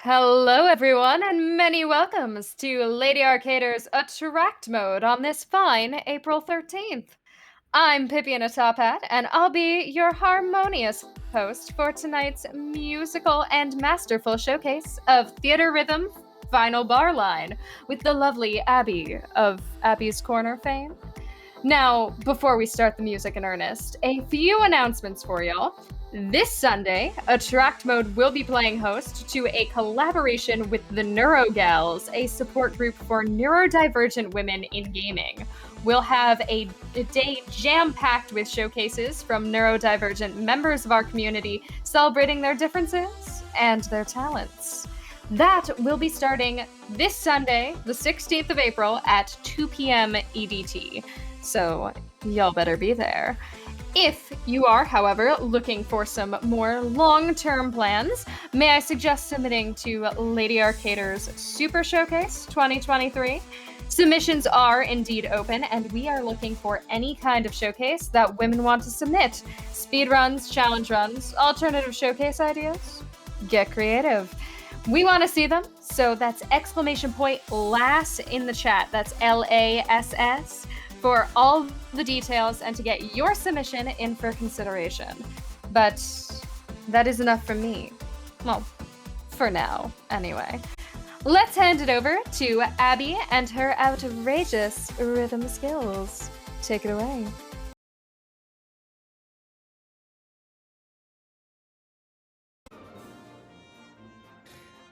Hello, everyone, and many welcomes to Lady Arcader's Attract Mode on this fine April 13th. I'm Pippyinatophat, and I'll be your harmonious host for tonight's musical and masterful showcase of Theatrhythm Final Bar Line with the lovely Abbie of Abbie's Corner fame. Now, before we start the music in earnest, a few announcements for y'all. This Sunday, Attract Mode will be playing host to a collaboration with the Neurogals, a support group for neurodivergent women in gaming. We'll have a day jam-packed with showcases from neurodivergent members of our community celebrating their differences and their talents. That will be starting this Sunday, the 16th of April at 2 p.m. EDT. So y'all better be there. If you are, however, looking for some more long-term plans, may I suggest submitting to Lady Arcader's Super Showcase 2023? Submissions are indeed open, and we are looking for any kind of showcase that women want to submit. Speedruns, challenge runs, alternative showcase ideas. Get creative. We want to see them, so that's !LASS in the chat. That's LASS. For all the details and to get your submission in for consideration. But that is enough from me. Well, for now, anyway. Let's hand it over to Abbie and her outrageous rhythm skills. Take it away.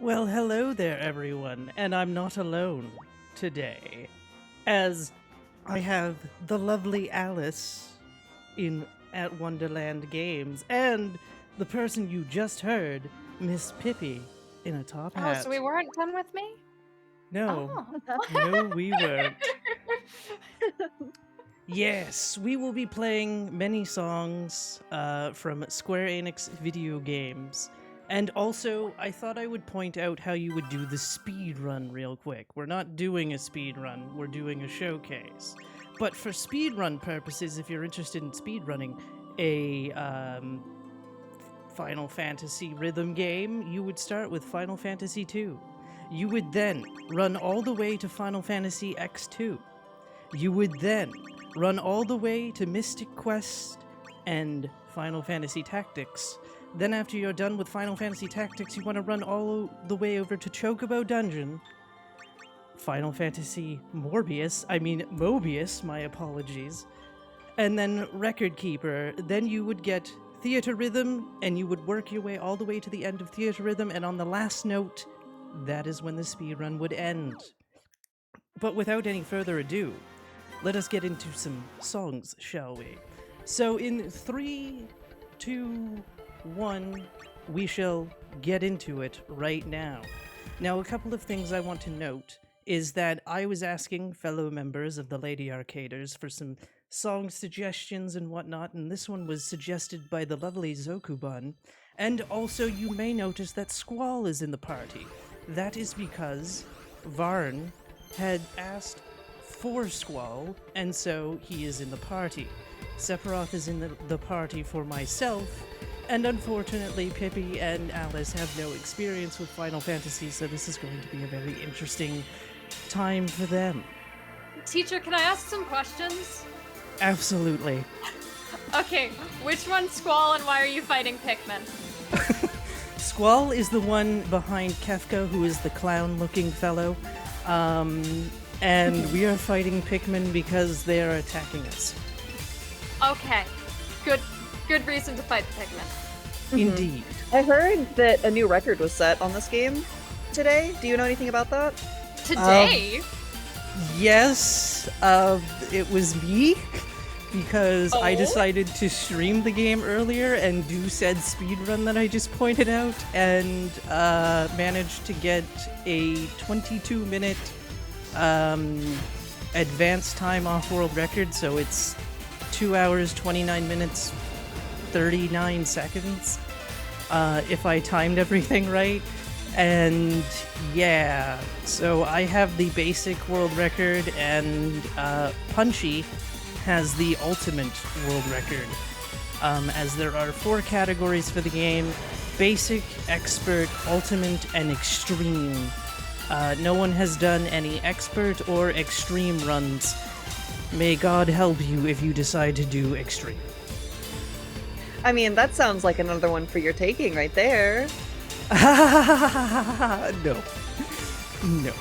Well, hello there, everyone, and I'm not alone today, as I have the lovely Alice at Wonderlandgames, and the person you just heard, Miss Pippi, in a top hat. Oh, so we weren't done with me? No, Oh. no, we weren't. Yes, we will be playing many songs from Square Enix video games. And also, I thought I would point out how you would do the speed run real quick. We're not doing a speed run, we're doing a showcase. But for speed run purposes, if you're interested in speed running a Final Fantasy rhythm game, you would start with Final Fantasy II. You would then run all the way to Final Fantasy X2. You would then run all the way to Mystic Quest and Final Fantasy Tactics. Then after you're done with Final Fantasy Tactics, you want to run all the way over to Chocobo Dungeon, Final Fantasy Mobius, my apologies, and then Record Keeper. Then you would get Theatrhythm, and you would work your way all the way to the end of Theatrhythm, and on the last note, that is when the speedrun would end. But without any further ado, let us get into some songs, shall we? So in 3, 2, 1, we shall get into it right now. Now, a couple of things I want to note is that I was asking fellow members of the Lady Arcaders for some song suggestions and whatnot, and this one was suggested by the lovely Zokubun. And also, you may notice that Squall is in the party. That is because Varn had asked for Squall, and so he is in the party. Sephiroth is in the party for myself, and unfortunately, Pippi and Alice have no experience with Final Fantasy, so this is going to be a very interesting time for them. Teacher, can I ask some questions? Absolutely. Okay, which one's Squall and why are you fighting Pikmin? Squall is the one behind Kefka, who is the clown-looking fellow, and we are fighting Pikmin because they are attacking us. Okay, good reason to fight the Pikmin. Indeed. I heard that a new record was set on this game today. Do you know anything about that? Today? Yes, it was me, because I decided to stream the game earlier and do said speedrun that I just pointed out, and managed to get a 22-minute advanced time off-world record, so it's 2 hours, 29 minutes, 39 seconds, if I timed everything right. And yeah, so I have the basic world record, and Punchy has the ultimate world record. as there are 4 categories for the game: basic, expert, ultimate, and extreme. No one has done any expert or extreme runs. May God help you if you decide to do extreme. I mean, that sounds like another one for your taking right there. No. No.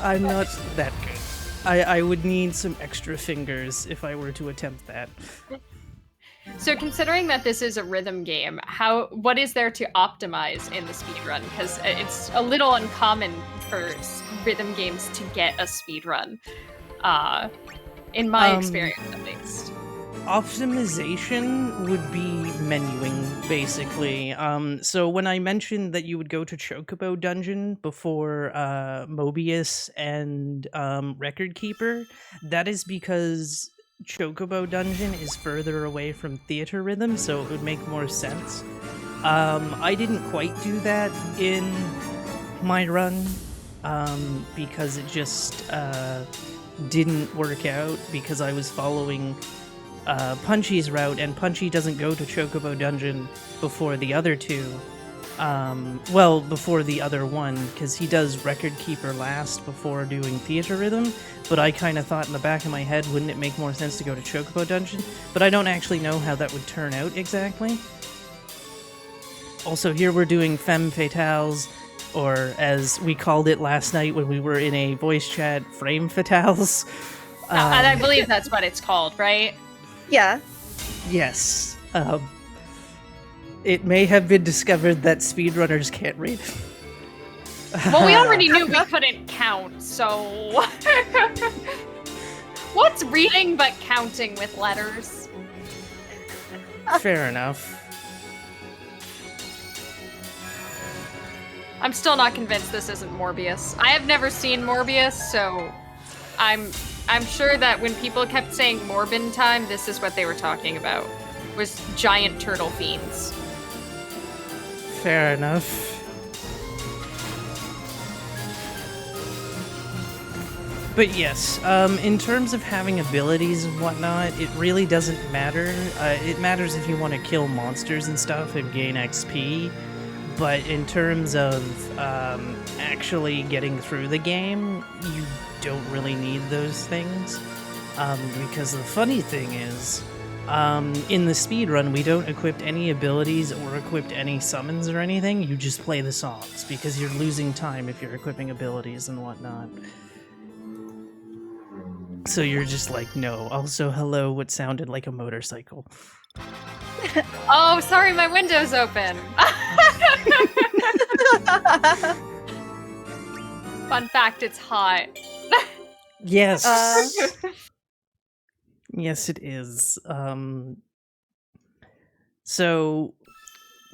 I'm not that good. I would need some extra fingers if I were to attempt that. So considering that this is a rhythm game, what is there to optimize in the speedrun? Because it's a little uncommon for rhythm games to get a speedrun, in my experience at least. Optimization would be menuing, basically. So when I mentioned that you would go to Chocobo Dungeon before Mobius and Record Keeper, that is because Chocobo Dungeon is further away from Theatrhythm, so it would make more sense. I didn't quite do that in my run, because it just didn't work out, because I was following Punchy's route, and Punchy doesn't go to Chocobo Dungeon before the other two. Before the other one, because he does Record Keeper last before doing Theatrhythm, but I kind of thought in the back of my head, wouldn't it make more sense to go to Chocobo Dungeon? But I don't actually know how that would turn out exactly. Also, here we're doing Femme Fatales, or as we called it last night when we were in a voice chat, Frame Fatales. And I believe that's what it's called, right? Yeah. Yes. It may have been discovered that speedrunners can't read. Well, we already knew we couldn't count, so... What's reading but counting with letters? Fair enough. I'm still not convinced this isn't Morbius. I have never seen Morbius, so I'm sure that when people kept saying Morbin time, this is what they were talking about. Was giant turtle fiends. Fair enough. But yes, in terms of having abilities and whatnot, it really doesn't matter. It matters if you want to kill monsters and stuff and gain XP. But in terms of actually getting through the game, you don't really need those things. Because the funny thing is, in the speedrun, we don't equip any abilities or equip any summons or anything. You just play the songs, because you're losing time if you're equipping abilities and whatnot. So you're just like, no. Also, hello, what sounded like a motorcycle. Oh, sorry, my window's open. Fun fact, it's hot. Yes. Yes, it is. So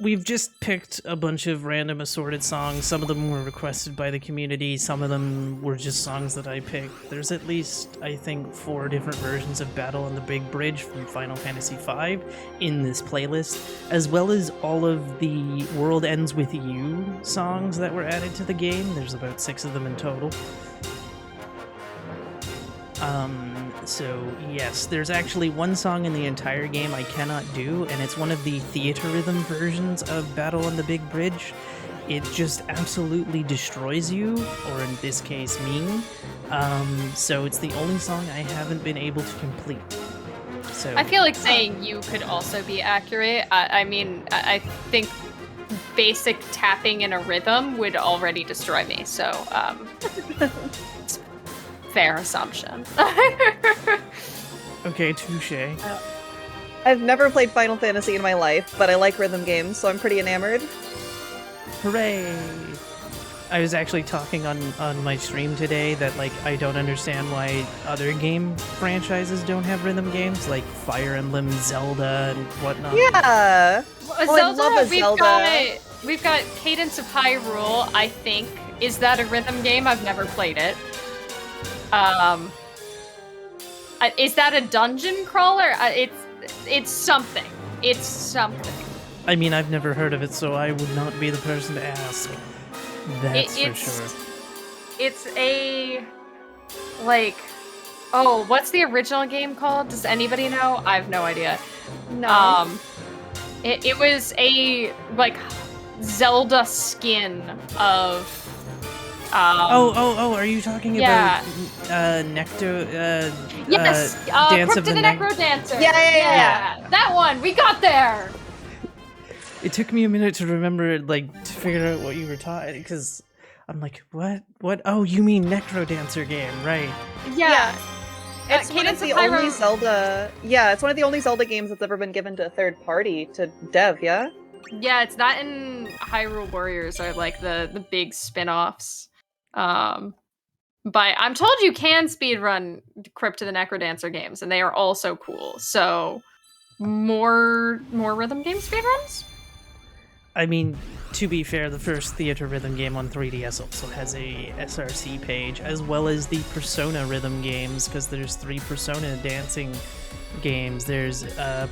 we've just picked a bunch of random assorted songs. Some of them were requested by the community. Some of them were just songs that I picked. There's at least, I think, 4 different versions of Battle on the Big Bridge from Final Fantasy V in this playlist, as well as all of the World Ends With You songs that were added to the game. There's about 6 of them in total. So yes, there's actually one song in the entire game I cannot do, and it's one of the Theatrhythm versions of Battle on the Big Bridge. It just absolutely destroys you, or in this case, me. So it's the only song I haven't been able to complete. So I feel like saying you could also be accurate. I mean, I think basic tapping in a rhythm would already destroy me, so fair assumption. Okay, touche. I've never played Final Fantasy in my life, but I like rhythm games, so I'm pretty enamored. Hooray! I was actually talking on my stream today that, like, I don't understand why other game franchises don't have rhythm games, like Fire Emblem, Zelda, and whatnot. Yeah! Zelda, I love a Zelda. We've got Cadence of Hyrule, I think. Is that a rhythm game? I've never played it. Is that a dungeon crawler? It's something. It's something. I mean, I've never heard of it, so I would not be the person to ask. That's for sure. It's a, like, Oh, what's the original game called? Does anybody know? I have no idea. No. It was a like Zelda skin of. Are you talking Yeah. about Necto? Yes, Dance Crypt of of the the Necro Dancer. Yeah. That one. We got there. It took me a minute to remember, like, to figure out what you were talking, because I'm like, what? What? Oh, you mean Necro Dancer game, right? Yeah. It's one of Cadence of the only Hyrule. Zelda. Yeah, it's one of the only Zelda games that's ever been given to a third party to dev. Yeah. Yeah, it's that in Hyrule Warriors are like the big spin-offs. But I'm told you can speedrun Crypt of the Necrodancer games, and they are also cool. So more rhythm game speedruns? I mean, to be fair, the first Theatrhythm game on 3DS also has a SRC page, as well as the Persona rhythm games, because there's 3 Persona dancing games. There's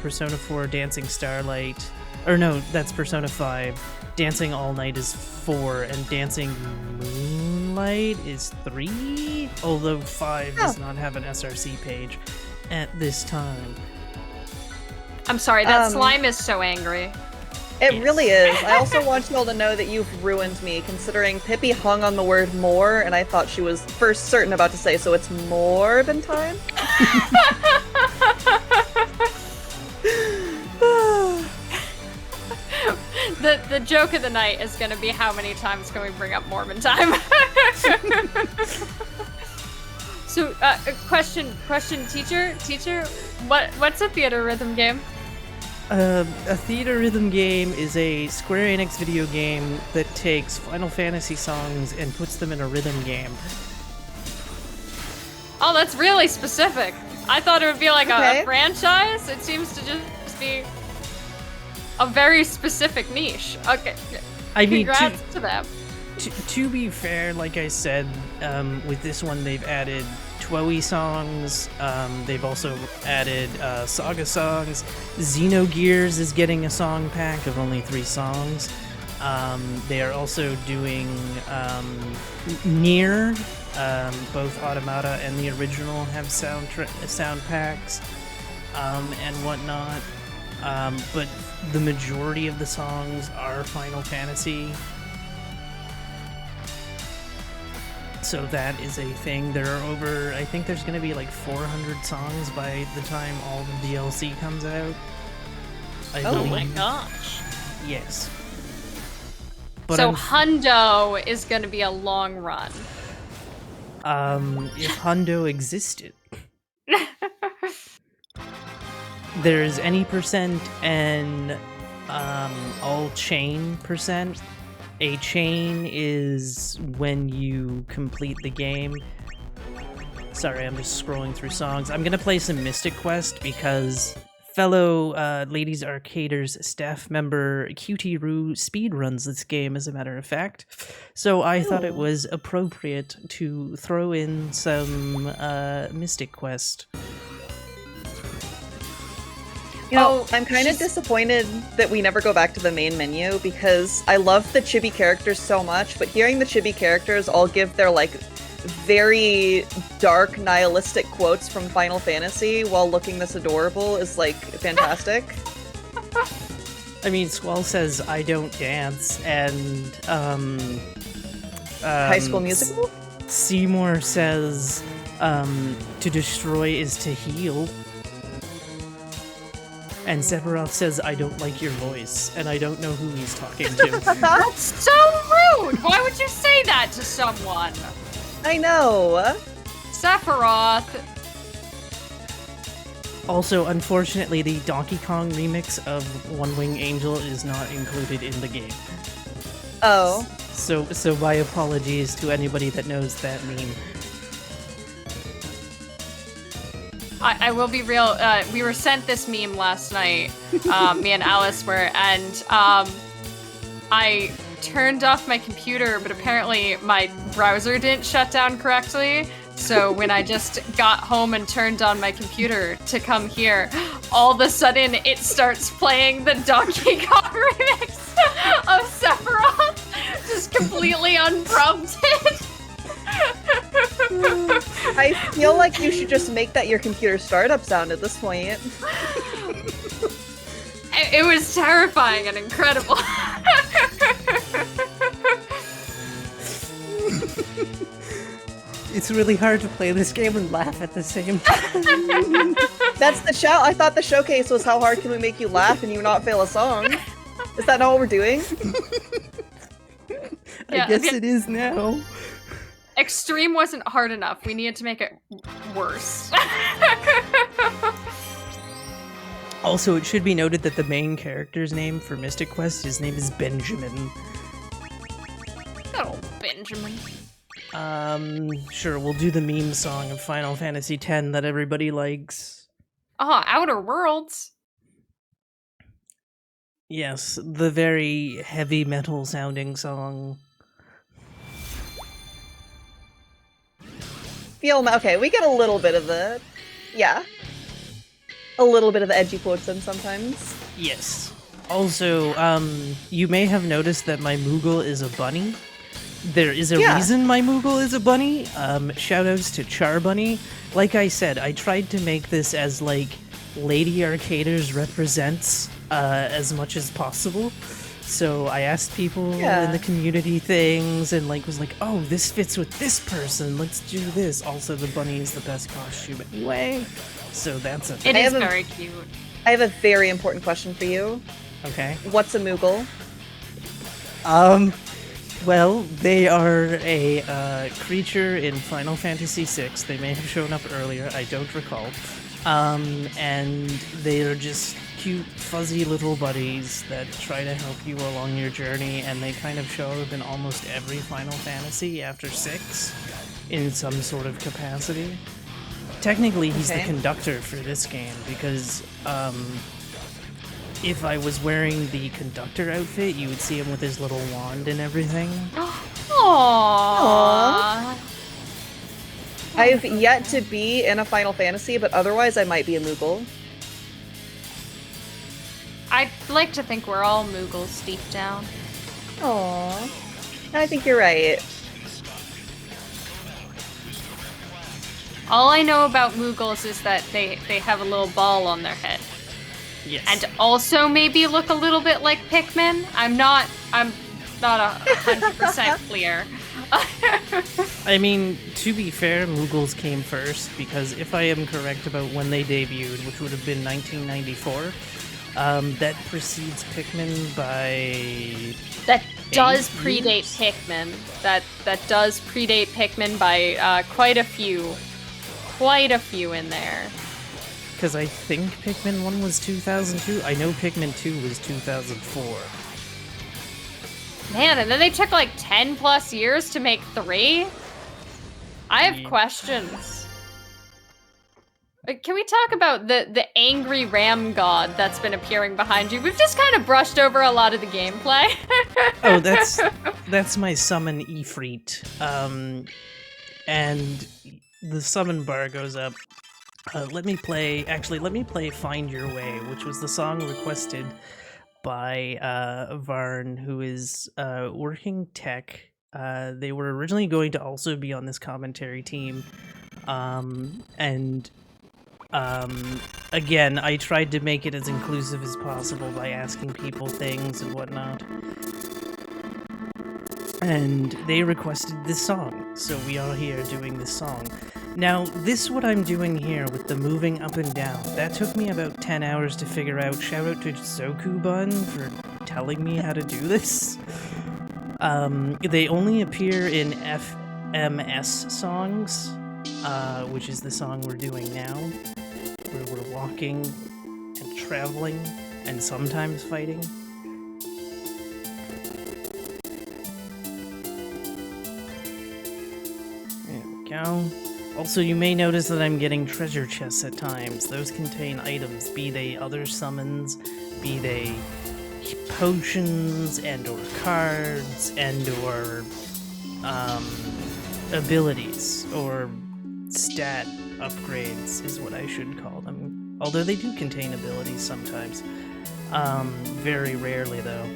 Persona 4 Dancing Starlight, or no, that's Persona 5. Dancing All Night is 4, and Dancing Moonlight is 3, although 5 does not have an SRC page at this time. I'm sorry, that slime is so angry. It Yes. really is. I also want you all to know that you've ruined me, considering Pippi hung on the word more, and I thought she was first certain about to say, so it's more than time? The joke of the night is gonna be how many times can we bring up Mormon time? So, question, teacher, what's a theater rhythm game? A Theatrhythm game is a Square Enix video game that takes Final Fantasy songs and puts them in a rhythm game. Oh, that's really specific. I thought it would be like Okay. a franchise. It seems to just be a very specific niche. Okay, I mean, congrats to them. to be fair, like I said, with this one they've added Twoey songs, they've also added Saga songs. Xenogears is getting a song pack of only 3 songs. They are also doing Nier, both Automata and the original have sound packs and whatnot. But the majority of the songs are Final Fantasy. So that is a thing. There are over, I think there's going to be like 400 songs by the time all the DLC comes out. I Oh believe. my gosh. Yes. But So Hundo is going to be a long run. if Hundo existed, there's any percent and all chain percent. A chain is when you complete the game. Sorry, I'm just scrolling through songs. I'm gonna play some Mystic Quest because fellow Ladies Arcaders staff member QT Roo speedruns this game, as a matter of fact. So I thought it was appropriate to throw in some Mystic Quest. You know, Oh, I'm kind of she's- disappointed that we never go back to the main menu because I love the chibi characters so much, but hearing the chibi characters all give their like very dark nihilistic quotes from Final Fantasy while looking this adorable is like fantastic. I mean, Squall says, I don't dance, and High School Musical? Seymour says, to destroy is to heal. And Sephiroth says, I don't like your voice, and I don't know who he's talking to. That's so rude! Why would you say that to someone? I know. Sephiroth. Also, unfortunately, the Donkey Kong remix of One Wing Angel is not included in the game. Oh. So my apologies to anybody that knows that meme. I will be real. We were sent this meme last night. Me and Alice were, and I turned off my computer, but apparently my browser didn't shut down correctly. So when I just got home and turned on my computer to come here, all of a sudden it starts playing the Donkey Kong remix of Sephiroth, just completely unprompted. I feel like you should just make that your computer startup sound at this point. It was terrifying and incredible. It's really hard to play this game and laugh at the same time. That's the show. I thought the showcase was how hard can we make you laugh and you not fail a song. Is that not what we're doing? I guess it is now. Extreme wasn't hard enough. We needed to make it worse. Also, it should be noted that the main character's name for Mystic Quest, his name is Benjamin. Good old Benjamin. Sure, we'll do the meme song of Final Fantasy X that everybody likes. Oh, Outer Worlds. Yes, the very heavy metal sounding song. Okay, we get a little bit of the... Yeah. A little bit of the edgy quotes in sometimes. Yes. Also, you may have noticed that my Moogle is a bunny. There is a reason my Moogle is a bunny. Shoutouts to Char Bunny. Like I said, I tried to make this as, like, Lady Arcaders represents as much as possible. So I asked people in the community things and, like, was like, oh, this fits with this person. Let's do this. Also, the bunny is the best costume anyway. So that's a thing. It is very cute. I have a very important question for you. Okay. What's a Moogle? Well, they are a creature in Final Fantasy VI. They may have shown up earlier, I don't recall. And they are just cute, fuzzy little buddies that try to help you along your journey, and they kind of show up in almost every Final Fantasy after 6 in some sort of capacity. Technically, he's the conductor for this game, because if I was wearing the conductor outfit, you would see him with his little wand and everything. Aww. I've yet to be in a Final Fantasy, but otherwise I might be a Moogle. I'd like to think we're all Moogles deep down. Aww. I think you're right. All I know about Moogles is that they have a little ball on their head. Yes. And also maybe look a little bit like Pikmin. I'm not 100% clear. I mean, to be fair, Moogles came first, because if I am correct about when they debuted, which would have been 1994, that precedes Pikmin by... That does predate Pikmin. That does predate Pikmin by quite a few in there. Because I think Pikmin 1 was 2002. I know Pikmin 2 was 2004. Man, and then they took like 10 plus years to make 3? I have questions. Can we talk about the angry ram god that's been appearing behind you? We've just kind of brushed over a lot of the gameplay. Oh, that's my summon Ifrit. And the summon bar goes up. Let me play Find Your Way, which was the song requested by Varn, who is working tech. They were originally going to also be on this commentary team. Again, I tried to make it as inclusive as possible by asking people things and whatnot. And they requested this song, so we are here doing this song. Now, what I'm doing here with the moving up and down, that took me about 10 hours to figure out. Shout out to Zokubun for telling me how to do this. They only appear in FMS songs, which is the song we're doing now, where we're walking and traveling and sometimes fighting. There we go. Also, you may notice that I'm getting treasure chests at times. Those contain items, be they other summons, be they potions and or cards and or abilities or stat upgrades is what I should call them. Although they do contain abilities sometimes. Very rarely though.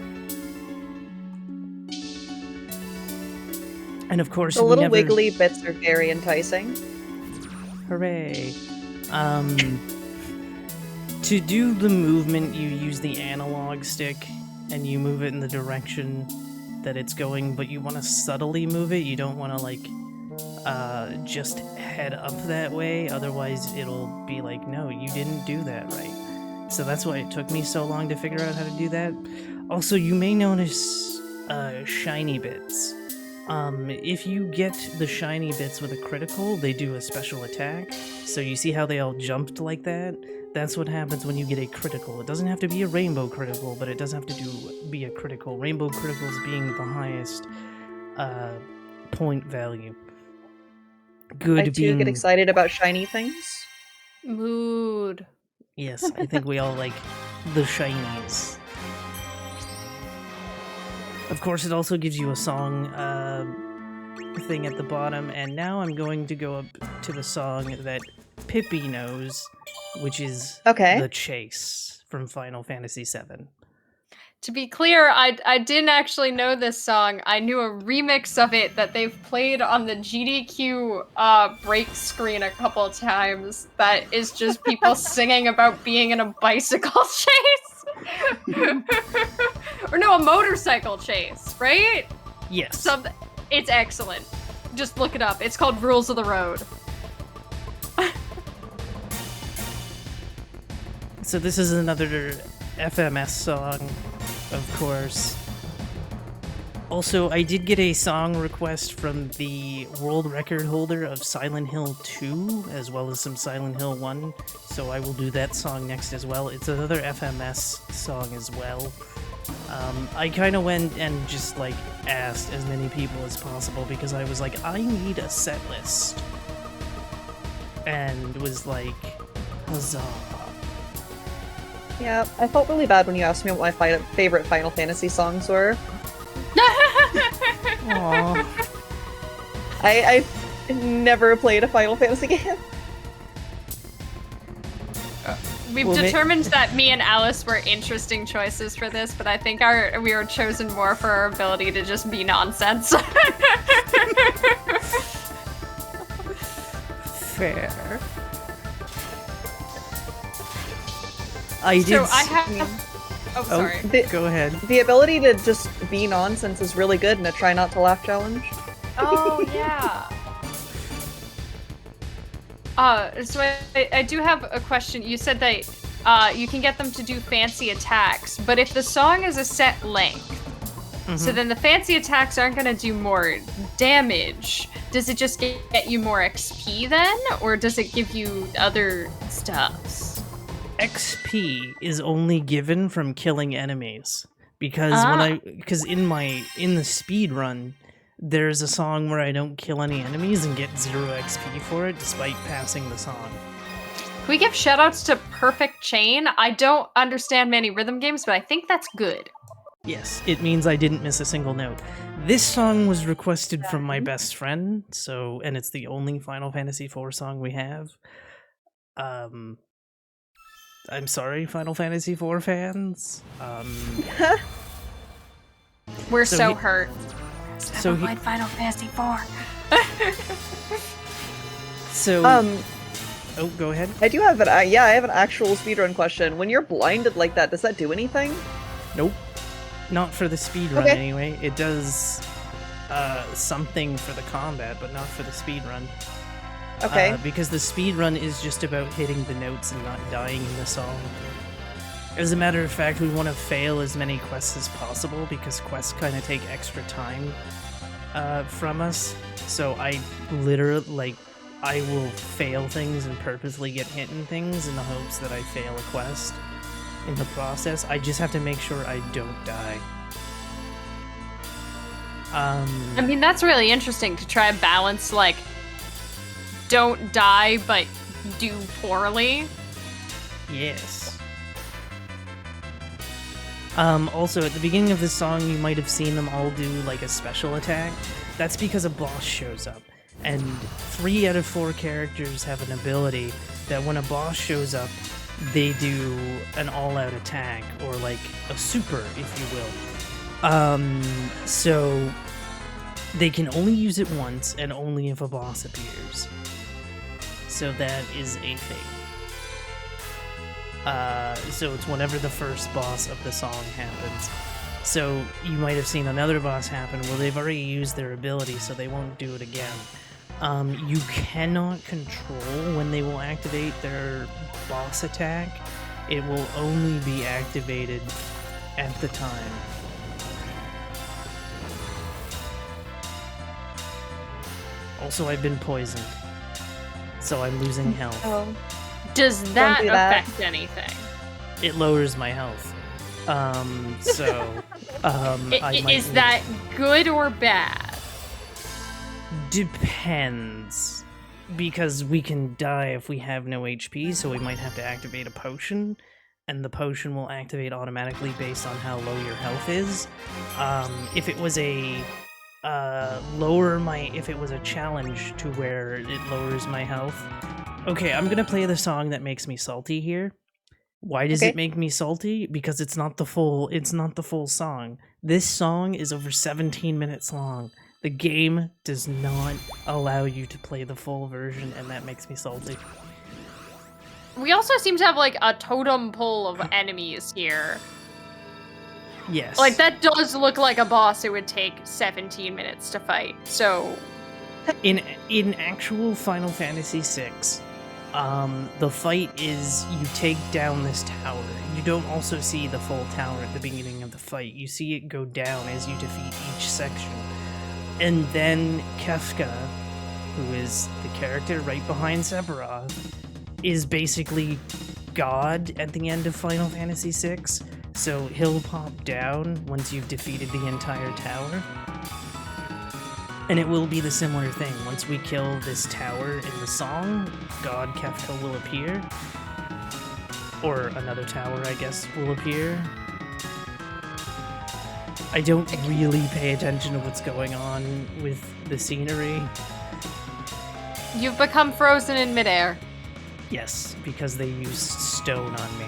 And of course, The we little never... wiggly bits are very enticing. Hooray. To do the movement, you use the analog stick, and you move it in the direction that it's going, but you want to subtly move it. You don't want to, like, just head up that way, otherwise it'll be like, no, you didn't do that right. So that's why it took me so long to figure out how to do that. Also, you may notice shiny bits. If you get the shiny bits with a critical, they do a special attack. So you see how they all jumped like that? That's what happens when you get a critical. It doesn't have to be a rainbow critical, but it does have to be a critical. Rainbow criticals being the highest point value. Good I too being... get excited about shiny things. Mood. Yes, I think we all like the shinies. Of course, it also gives you a song thing at the bottom, and now I'm going to go up to the song that Pippy knows, which is The Chase from Final Fantasy VII. To be clear, I didn't actually know this song. I knew a remix of it that they've played on the GDQ break screen a couple of times. That is just people singing about being in a bicycle chase. Or no, a motorcycle chase, right? Yes. It's excellent. Just look it up. It's called Rules of the Road. So this is another FMS song, of course. Also, I did get a song request from the world record holder of Silent Hill 2, as well as some Silent Hill 1, so I will do that song next as well. It's another FMS song as well. I kind of went and just, like, asked as many people as possible, because I was like, I need a set list. And was like, huzzah. Yeah, I felt really bad when you asked me what my favorite Final Fantasy songs were. Aww. I never played a Final Fantasy game. We've determined that me and Alice were interesting choices for this, but I think we were chosen more for our ability to just be nonsense. Fair. I have... Oh, sorry. Go ahead. The ability to just be nonsense is really good in a try not to laugh challenge. Oh, yeah. So I do have a question. You said that you can get them to do fancy attacks, but if the song is a set length, so then the fancy attacks aren't going to do more damage. Does it just get you more XP then, or does it give you other stuffs? XP is only given from killing enemies, because in the speed run, there's a song where I don't kill any enemies and get 0 XP for it, despite passing the song. Can we give shoutouts to Perfect Chain? I don't understand many rhythm games, but I think that's good. Yes, it means I didn't miss a single note. This song was requested from my best friend, and it's the only Final Fantasy IV song we have. I'm sorry, Final Fantasy IV fans. We're so hurt. So played Final Fantasy IV. Oh, go ahead. I do have I have an actual speedrun question. When you're blinded like that, does that do anything? Nope. Not for the speedrun anyway. It does something for the combat, but not for the speedrun. Okay. Because the speedrun is just about hitting the notes and not dying in the song. As a matter of fact, we want to fail as many quests as possible, because quests kind of take extra time from us. So I literally, I will fail things and purposely get hit in things in the hopes that I fail a quest. In the process, I just have to make sure I don't die. I mean, that's really interesting to try and balance, like, don't die, but do poorly. Yes. Also, at the beginning of this song, you might have seen them all do, like, a special attack. That's because a boss shows up. And 3 out of 4 characters have an ability that when a boss shows up, they do an all-out attack, or, like, a super, if you will. So They can only use it once and only if a boss appears. So that is a thing. So it's whenever the first boss of the song happens. So you might have seen another boss happen. Well, they've already used their ability, so they won't do it again. You cannot control when they will activate their boss attack. It will only be activated at the time. Also, I've been poisoned, so I'm losing health. Oh. Does that do that. affect anything? It lowers my health. I might Is that good or bad? Depends. Because we can die if we have no HP, so we might have to activate a potion, and the potion will activate automatically based on how low your health is. If it was a if it was a challenge to where it lowers my health. Okay, I'm gonna play the song that makes me salty here. Why does it make me salty? Because it's not the full song. This song is over 17 minutes long. The game does not allow you to play the full version, and that makes me salty. We also seem to have like a totem pole of enemies here. Yes. Like that does look like a boss it would take 17 minutes to fight. So in actual Final Fantasy VI, the fight is you take down this tower. You don't also see the full tower at the beginning of the fight. You see it go down as you defeat each section. And then Kefka, who is the character right behind Sephiroth, is basically God at the end of Final Fantasy VI. So he'll pop down once you've defeated the entire tower. And it will be the similar thing. Once we kill this tower in the song, God Kefka will appear. Or another tower, I guess, will appear. I don't really pay attention to what's going on with the scenery. you've become frozen in midair. Yes, because they used stone on me.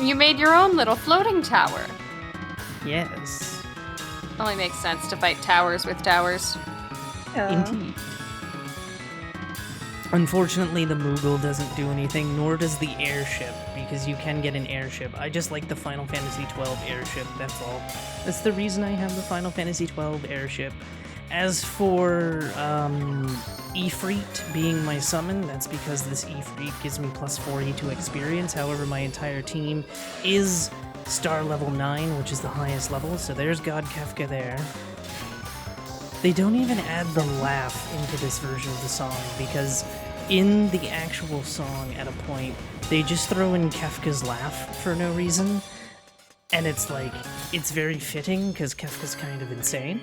You made your own little floating tower. Yes. Only makes sense to fight towers with towers. Indeed. Unfortunately, the Moogle doesn't do anything, nor does the airship, because you can get an airship. I just like the Final Fantasy XII airship, that's all. That's the reason I have the Final Fantasy XII airship. As for Ifrit being my summon, that's because this Ifrit gives me plus 40 to experience. However, my entire team is star level 9, which is the highest level, so there's God Kefka there. They don't even add the laugh into this version of the song, because in the actual song, at a point, they just throw in Kefka's laugh for no reason, and it's like, it's very fitting, because Kefka's kind of insane.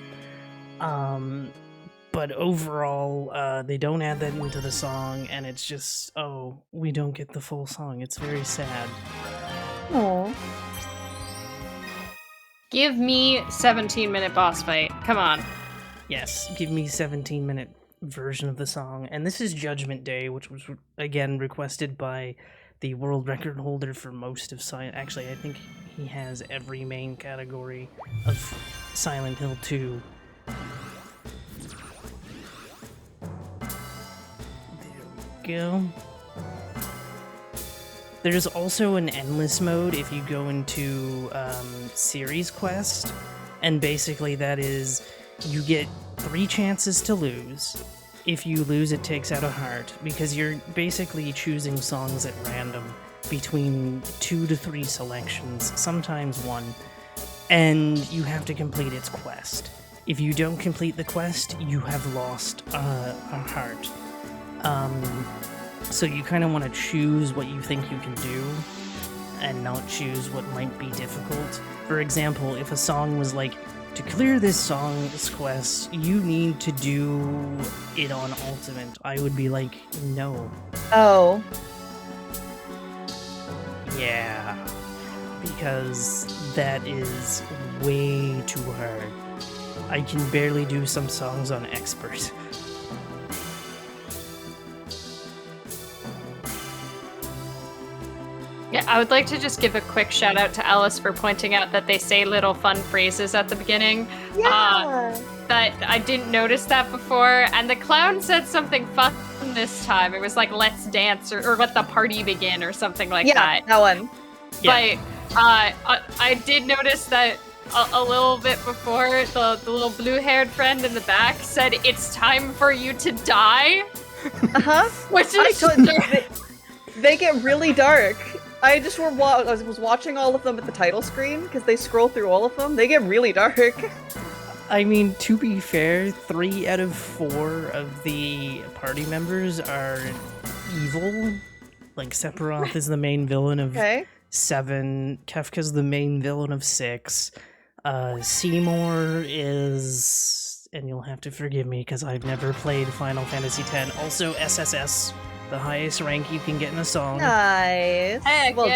But overall, they don't add that into the song, and it's just, oh, we don't get the full song. It's very sad. Aww. Give me 17-minute boss fight. Come on. Yes, give me 17-minute version of the song. And this is Judgment Day, which was, again, requested by the world record holder for most of Silent... Actually, I think he has every main category of Silent Hill 2. Go. There's also an endless mode if you go into Series Quest, and basically that is you get 3 chances to lose. If you lose, it takes out a heart, because you're basically choosing songs at random between 2 to 3 selections, sometimes 1, and you have to complete its quest. If you don't complete the quest, you have lost a heart. So you kind of want to choose what you think you can do, and not choose what might be difficult. For example, if a song was like, to clear this song's quest, you need to do it on Ultimate, I would be like, no. Oh. Yeah. Because that is way too hard. I can barely do some songs on Expert. Yeah, I would like to just give a quick shout out to Alice for pointing out that they say little fun phrases at the beginning. Yeah. that I didn't notice that before, and the clown said something fun this time. It was like, let's dance, or let the party begin, or something like that. Yeah, that one. But I did notice that a little bit before, the little blue-haired friend in the back said, it's time for you to die. Uh-huh. Which is... They get really dark. I was watching all of them at the title screen, because they scroll through all of them. They get really dark. I mean, to be fair, 3 out of 4 of the party members are evil. Like, Sephiroth is the main villain of 7, Kefka's the main villain of 6, Seymour is... and you'll have to forgive me because I've never played Final Fantasy X. Also, SSS, the highest rank you can get in a song. Nice. Heck Well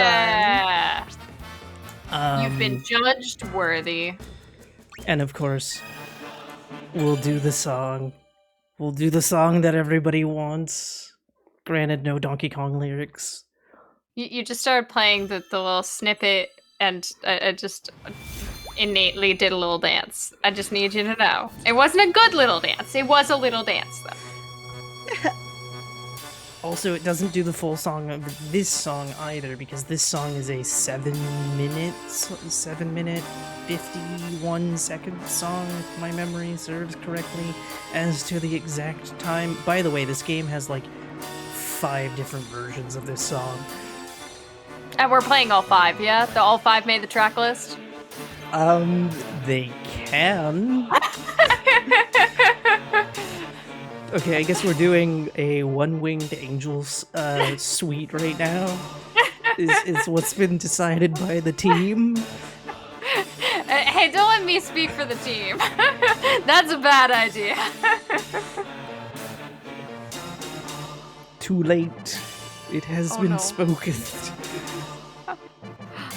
done. You've been judged worthy. And of course, we'll do the song. We'll do the song that everybody wants. Granted, no Donkey Kong lyrics. You just started playing the little snippet, and I just innately did a little dance. I just need you to know. It wasn't a good little dance. It was a little dance, though. Also, it doesn't do the full song of this song either, because this song is a 7 minute, 51 second song, if my memory serves correctly, as to the exact time. By the way, this game has like 5 different versions of this song. And we're playing all 5, yeah? All 5 made the track list? They can. Okay, I guess we're doing a One-Winged Angels suite right now. Is what's been decided by the team. Hey, don't let me speak for the team. That's a bad idea. Too late. It has been spoken.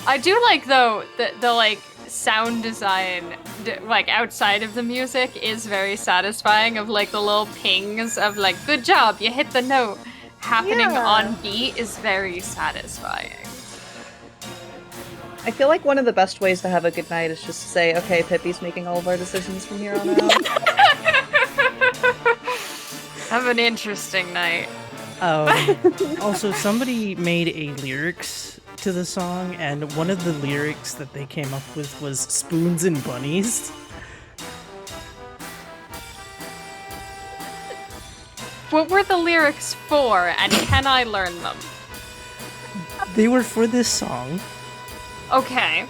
I do like, though, the like sound design, like outside of the music, is very satisfying. Of like the little pings of like, good job, you hit the note, happening on beat is very satisfying. I feel like one of the best ways to have a good night is just to say, okay, Pippi's making all of our decisions from here on out. Have an interesting night. Also, somebody made a lyrics to the song, and one of the lyrics that they came up with was spoons and bunnies. What were the lyrics for, and can I learn them? They were for this song. Okay.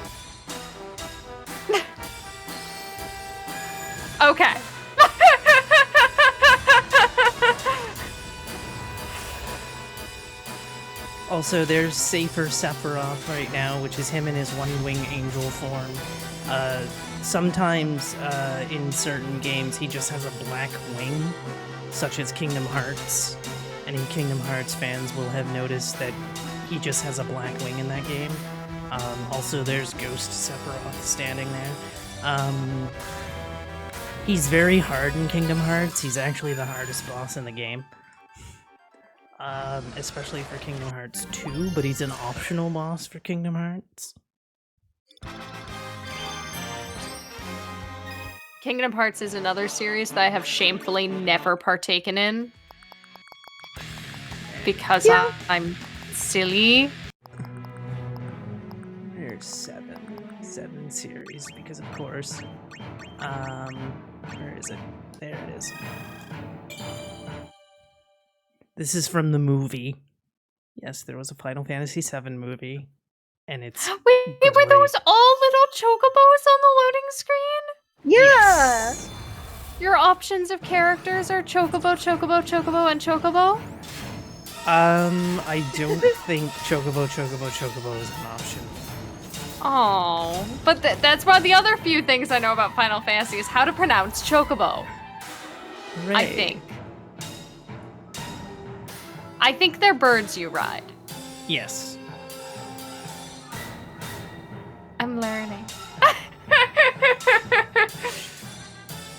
Okay. Also, there's Safer Sephiroth right now, which is him in his one-wing angel form. Sometimes, in certain games, he just has a black wing, such as Kingdom Hearts. Any Kingdom Hearts fans will have noticed that he just has a black wing in that game. Also, there's Ghost Sephiroth standing there. He's very hard in Kingdom Hearts. He's actually the hardest boss in the game. Especially for Kingdom Hearts 2, but he's an optional boss for Kingdom Hearts. Kingdom Hearts is another series that I have shamefully never partaken in. Because I'm silly. There's 7 series, because of course. Where is it? There it is. This is from the movie. Yes, there was a Final Fantasy VII movie, and it's Wait, were those all little chocobos on the loading screen? Yeah! Yes. Your options of characters are chocobo, chocobo, chocobo, and chocobo? I don't think chocobo is an option. Oh, but that's one of the other few things I know about Final Fantasy is how to pronounce chocobo. Right. I think they're birds you ride. Yes. I'm learning.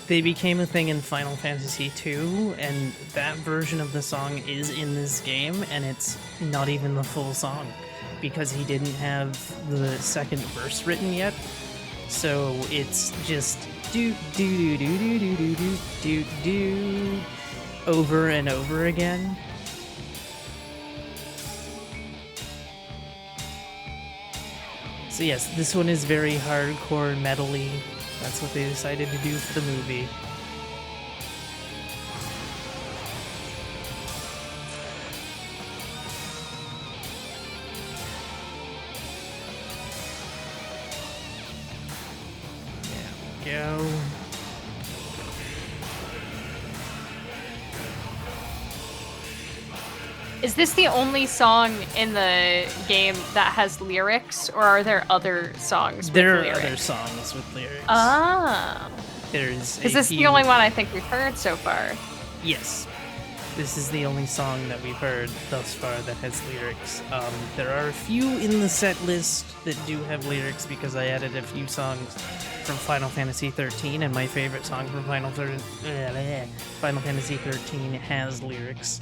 They became a thing in Final Fantasy II, and that version of the song is in this game, and it's not even the full song, because he didn't have the second verse written yet. So it's just do do do do do do do do do over and over again. So yes, this one is very hardcore metal-y. That's what they decided to do for the movie. There we go. Is this the only song in the game that has lyrics, or are there other songs with There are lyrics? other songs with lyrics. Ah. There's Is this the only one I think we've heard so far? Yes. This is the only song that we've heard thus far that has lyrics. There are a few in the set list that do have lyrics because I added a few songs from Final Fantasy 13, and my favorite song from Final Fantasy 13 has lyrics.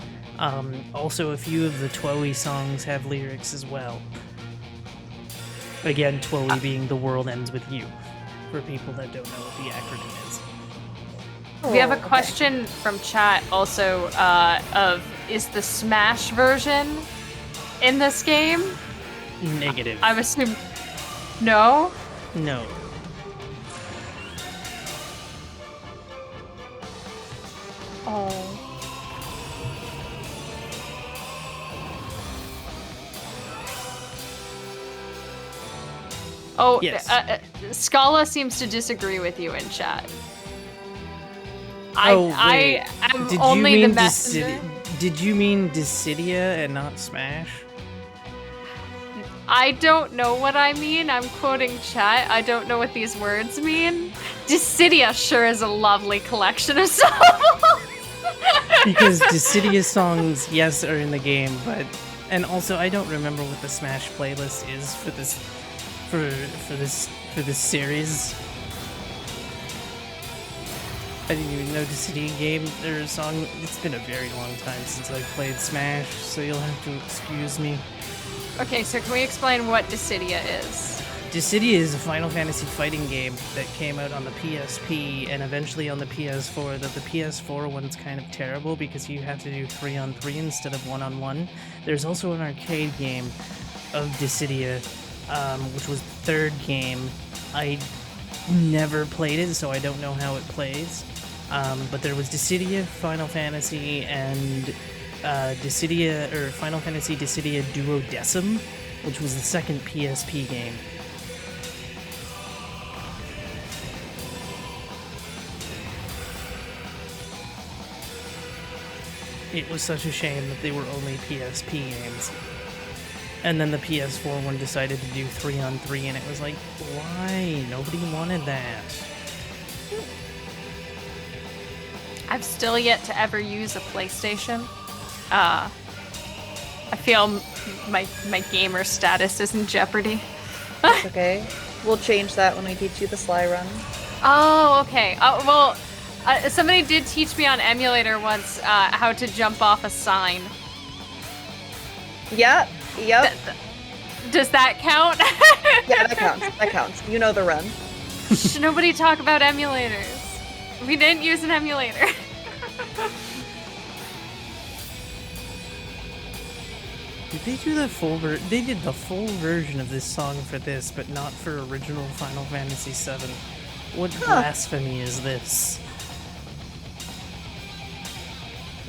Also, a few of the Twoey songs have lyrics as well. Again, Twoey being The World Ends With You, for people that don't know what the acronym is. We have a question from chat also of, is the Smash version in this game? Negative. I'm assuming... No? No. Oh. Oh, Yes. Scala seems to disagree with you in chat. Wait. I am Did only you the mean messenger. Did you mean Dissidia and not Smash? I don't know what I mean. I'm quoting chat. I don't know what these words mean. Dissidia sure is a lovely collection of songs. Because Dissidia songs, yes, are in the game, and also I don't remember what the Smash playlist is for this series. I didn't even know Dissidia game or a song. It's been a very long time since I played Smash, so you'll have to excuse me. Okay, so can we explain what Dissidia is? Dissidia is a Final Fantasy fighting game that came out on the PSP and eventually on the PS4. The PS4 one's kind of terrible because you have to do 3-on-3 instead of 1-on-1. There's also an arcade game of Dissidia, which was the third game. I never played it, so I don't know how it plays. But there was Dissidia, Final Fantasy, and Final Fantasy Dissidia Duodecim, which was the second PSP game. It was such a shame that they were only PSP games. And then the PS4 one decided to do 3-on-3, and it was like, why? Nobody wanted that. I've still yet to ever use a PlayStation. I feel my gamer status is in jeopardy. It's okay. We'll change that when we teach you the Sly Run. Oh, okay. Well, somebody did teach me on emulator once how to jump off a sign. Yeah. Yep. Does that count? Yeah, that counts. That counts. You know the run. Shh, nobody talk about emulators. We didn't use an emulator. Did they do the full They did the full version of this song for this, but not for original Final Fantasy VII. What blasphemy is this?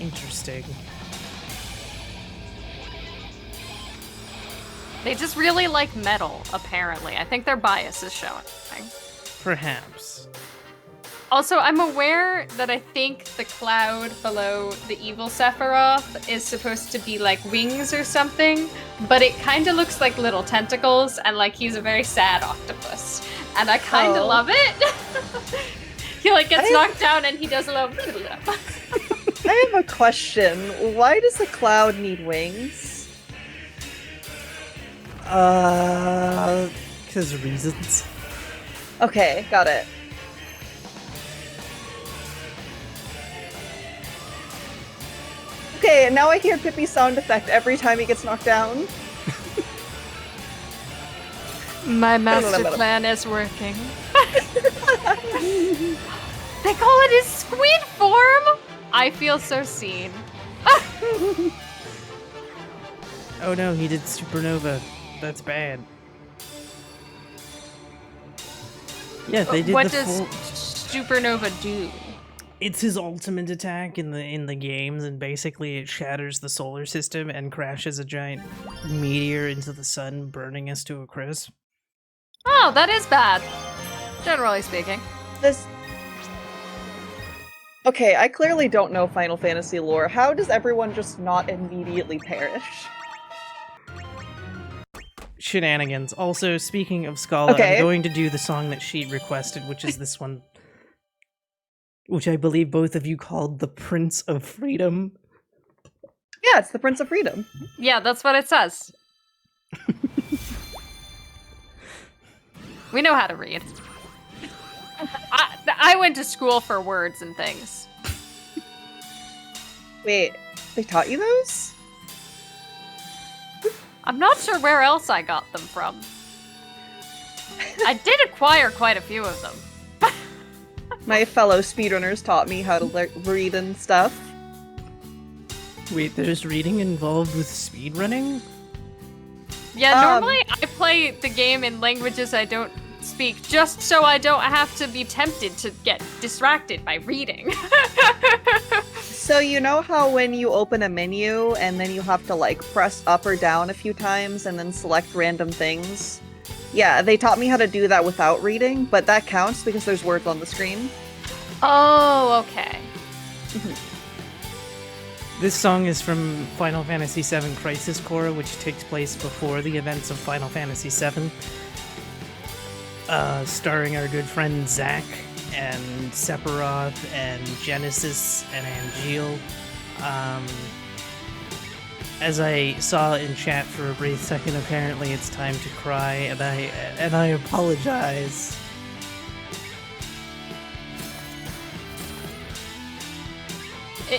Interesting. They just really like metal, apparently. I think their bias is showing. Perhaps. Also, I'm aware that I think the cloud below the evil Sephiroth is supposed to be like wings or something, but it kind of looks like little tentacles and like he's a very sad octopus. And I kind of love it. He like gets knocked down and he does a little... I have a question. Why does the cloud need wings? Because reasons. Okay, got it. Okay, and now I hear Pippi's sound effect every time he gets knocked down. My master plan is working. They call it his squid form! I feel so seen. Oh no, he did supernova. That's bad. Yeah, they did What the does full... supernova do? It's his ultimate attack in the games, and basically it shatters the solar system and crashes a giant meteor into the sun, burning us to a crisp. Oh, that is bad. Generally speaking. This. Okay, I clearly don't know Final Fantasy lore. How does everyone just not immediately perish? Shenanigans. Also, speaking of Scala, Okay. I'm going to do the song that she requested, which is this one, which I believe both of you called the Prince of Freedom. Yeah, it's the Prince of Freedom. Yeah, that's what it says. We know how to read. I went to school for words and things. Wait, they taught you those? I'm not sure where else I got them from. I did acquire quite a few of them. My fellow speedrunners taught me how to read and stuff. Wait, there's reading involved with speedrunning? Yeah, normally I play the game in languages I don't speak just so I don't have to be tempted to get distracted by reading. So you know how when you open a menu and then you have to like press up or down a few times and then select random things? Yeah, they taught me how to do that without reading, but that counts because there's words on the screen. Oh, okay. This song is from Final Fantasy VII Crisis Core, which takes place before the events of Final Fantasy VII. Starring our good friend Zack and Sephiroth and Genesis and Angeal. As I saw in chat for a brief second, apparently it's time to cry, and I apologize.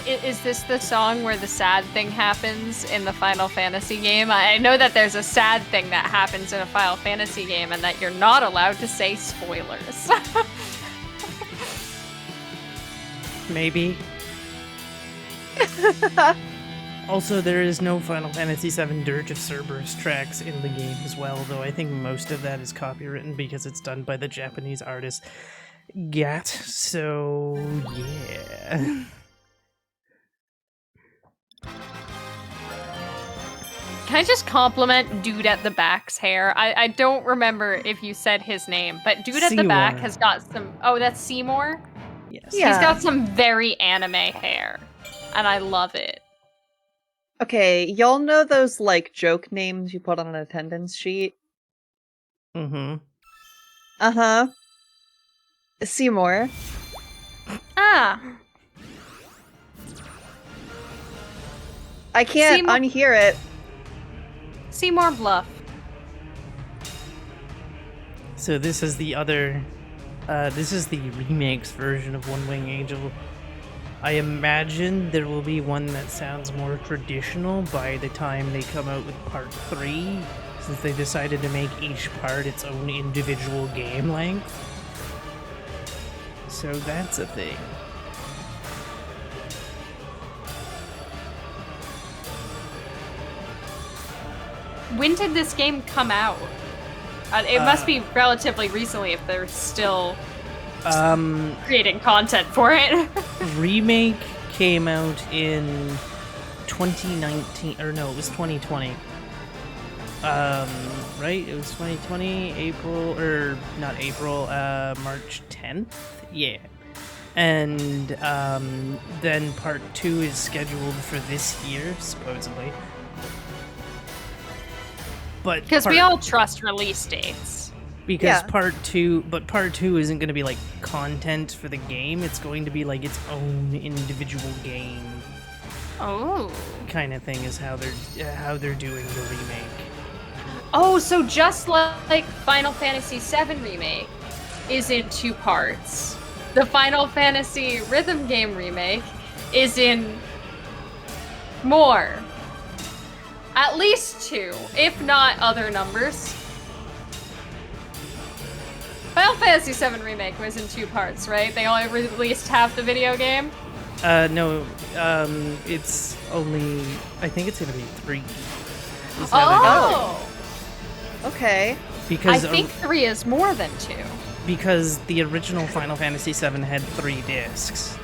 Is this the song where the sad thing happens in the Final Fantasy game? I know that there's a sad thing that happens in a Final Fantasy game and that you're not allowed to say spoilers. Maybe. Also, there is no Final Fantasy VII Dirge of Cerberus tracks in the game as well, though I think most of that is copywritten because it's done by the Japanese artist Gat, so yeah. Can I just compliment Dude at the Back's hair? I don't remember if you said his name, but Dude at the Back has got some... Oh, that's Seymour? Yes. Yeah. He's got some very anime hair, and I love it. Okay, y'all know those like joke names you put on an attendance sheet? Mm-hmm. Uh-huh. Seymour. Ah. I can't Seymour- unhear it. Seymour Bluff. So this is the other... this is the remakes version of One Wing Angel. I imagine there will be one that sounds more traditional by the time they come out with Part 3, since they decided to make each part its own individual game length. So that's a thing. When did this game come out? It must be relatively recently if they're still creating content for it. Remake came out in 2019, or no, it was 2020. Right? It was 2020, April, or not April, March 10th? Yeah. And then Part 2 is scheduled for this year, supposedly. But Because we all trust release dates. Because Yeah. Part 2 isn't going to be like content for the game, it's going to be like its own individual game Oh. kind of thing is how they're doing the remake. Oh, so just like Final Fantasy VII Remake is in 2 parts, the Final Fantasy Rhythm Game Remake is in more. At least 2, if not other numbers. Final Fantasy VII Remake was in 2 parts, right? They only released half the video game? No, it's only, I think it's gonna be 3. Is how Okay. Because I think 3 is more than 2. because the original Final Fantasy VII had 3 discs.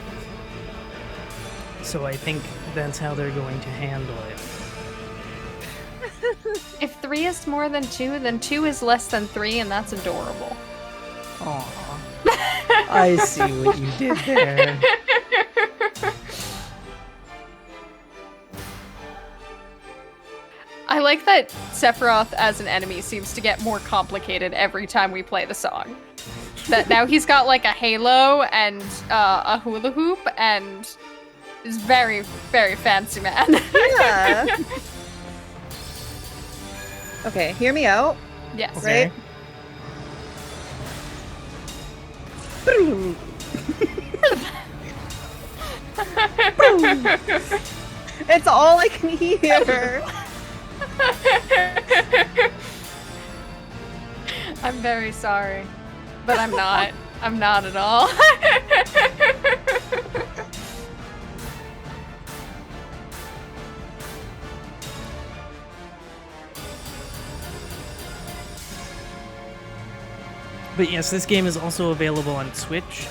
So I think that's how they're going to handle it. If 3 is more than 2, then 2 is less than 3, and that's adorable. Aww. I see what you did there. I like that Sephiroth as an enemy seems to get more complicated every time we play the song. That now he's got like a halo and a hula hoop and is very, very fancy man. Yeah. Okay, hear me out. Yes. Okay. It's all I can hear. I'm very sorry, but I'm not. I'm not at all. But yes, this game is also available on Switch.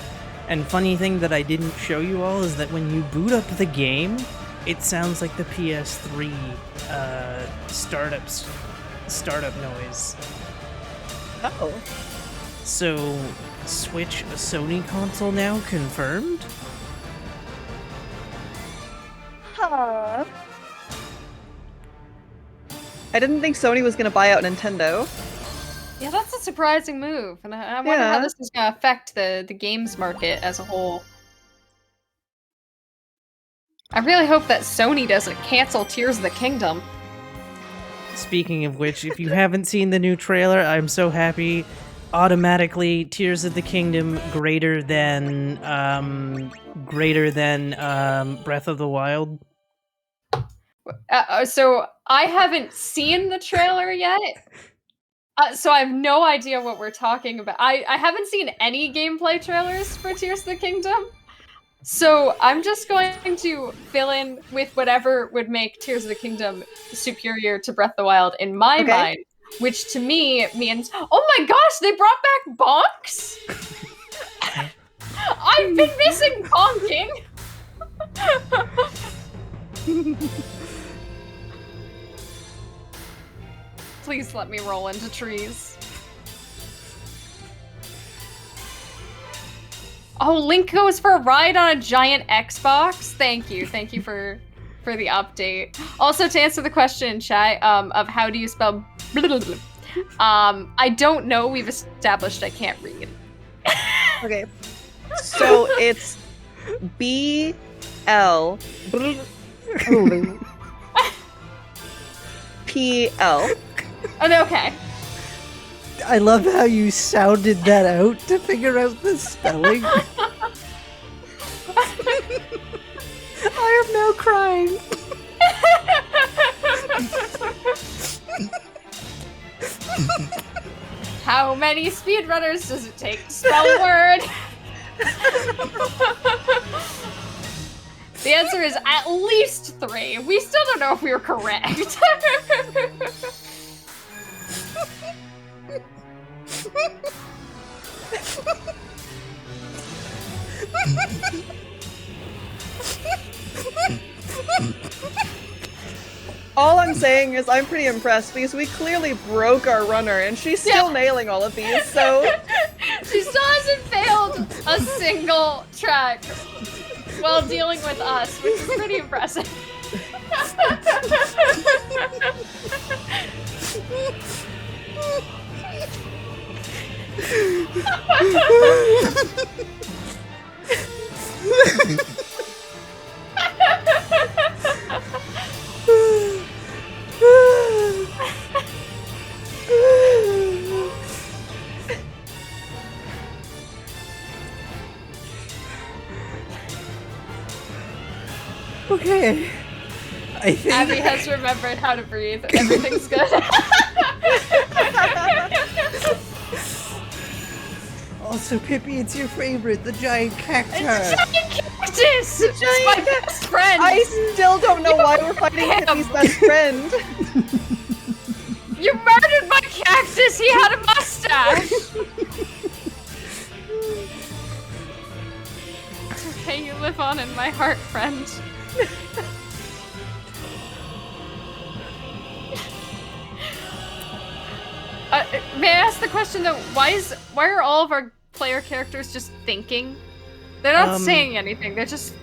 And funny thing that I didn't show you all is that when you boot up the game, it sounds like the PS3 startup noise. Oh. So, Switch, a Sony console now confirmed? Huh. I didn't think Sony was gonna buy out Nintendo. Yeah, that's a surprising move, and I wonder how Yeah. this is going to affect the games market as a whole. I really hope that Sony doesn't cancel Tears of the Kingdom. Speaking of which, if you haven't seen the new trailer, I'm so happy. Automatically, Tears of the Kingdom greater than Breath of the Wild. So I haven't seen the trailer yet, so I have no idea what we're talking about. I haven't seen any gameplay trailers for Tears of the Kingdom, so I'm just going to fill in with whatever would make Tears of the Kingdom superior to Breath of the Wild in my Okay. mind, which to me means, oh my gosh, they brought back bonks? I've been missing bonking! Please let me roll into trees. Oh, Link goes for a ride on a giant Xbox. Thank you for the update. Also, to answer the question in chat of how do you spell I don't know. We've established I can't read. Okay. So it's BL PL. Oh, okay. I love how you sounded that out to figure out the spelling. I am now crying. How many speedrunners does it take to spell a word? The answer is at least 3. We still don't know if we were correct. All I'm saying is I'm pretty impressed because we clearly broke our runner and she's still nailing all of these, so... She still hasn't failed a single track while dealing with us, which is pretty impressive. Okay. I think Abbie has remembered how to breathe. Everything's good. so Pippi, it's your favorite, the giant cactus. Cactus! It's my best friend! I still don't know why we're fighting Pippi's best friend. You murdered my cactus! He had a mustache! It's okay, you live on in my heart, friend. May I ask the question though, why are all of our player characters just thinking? They're not saying anything, they're just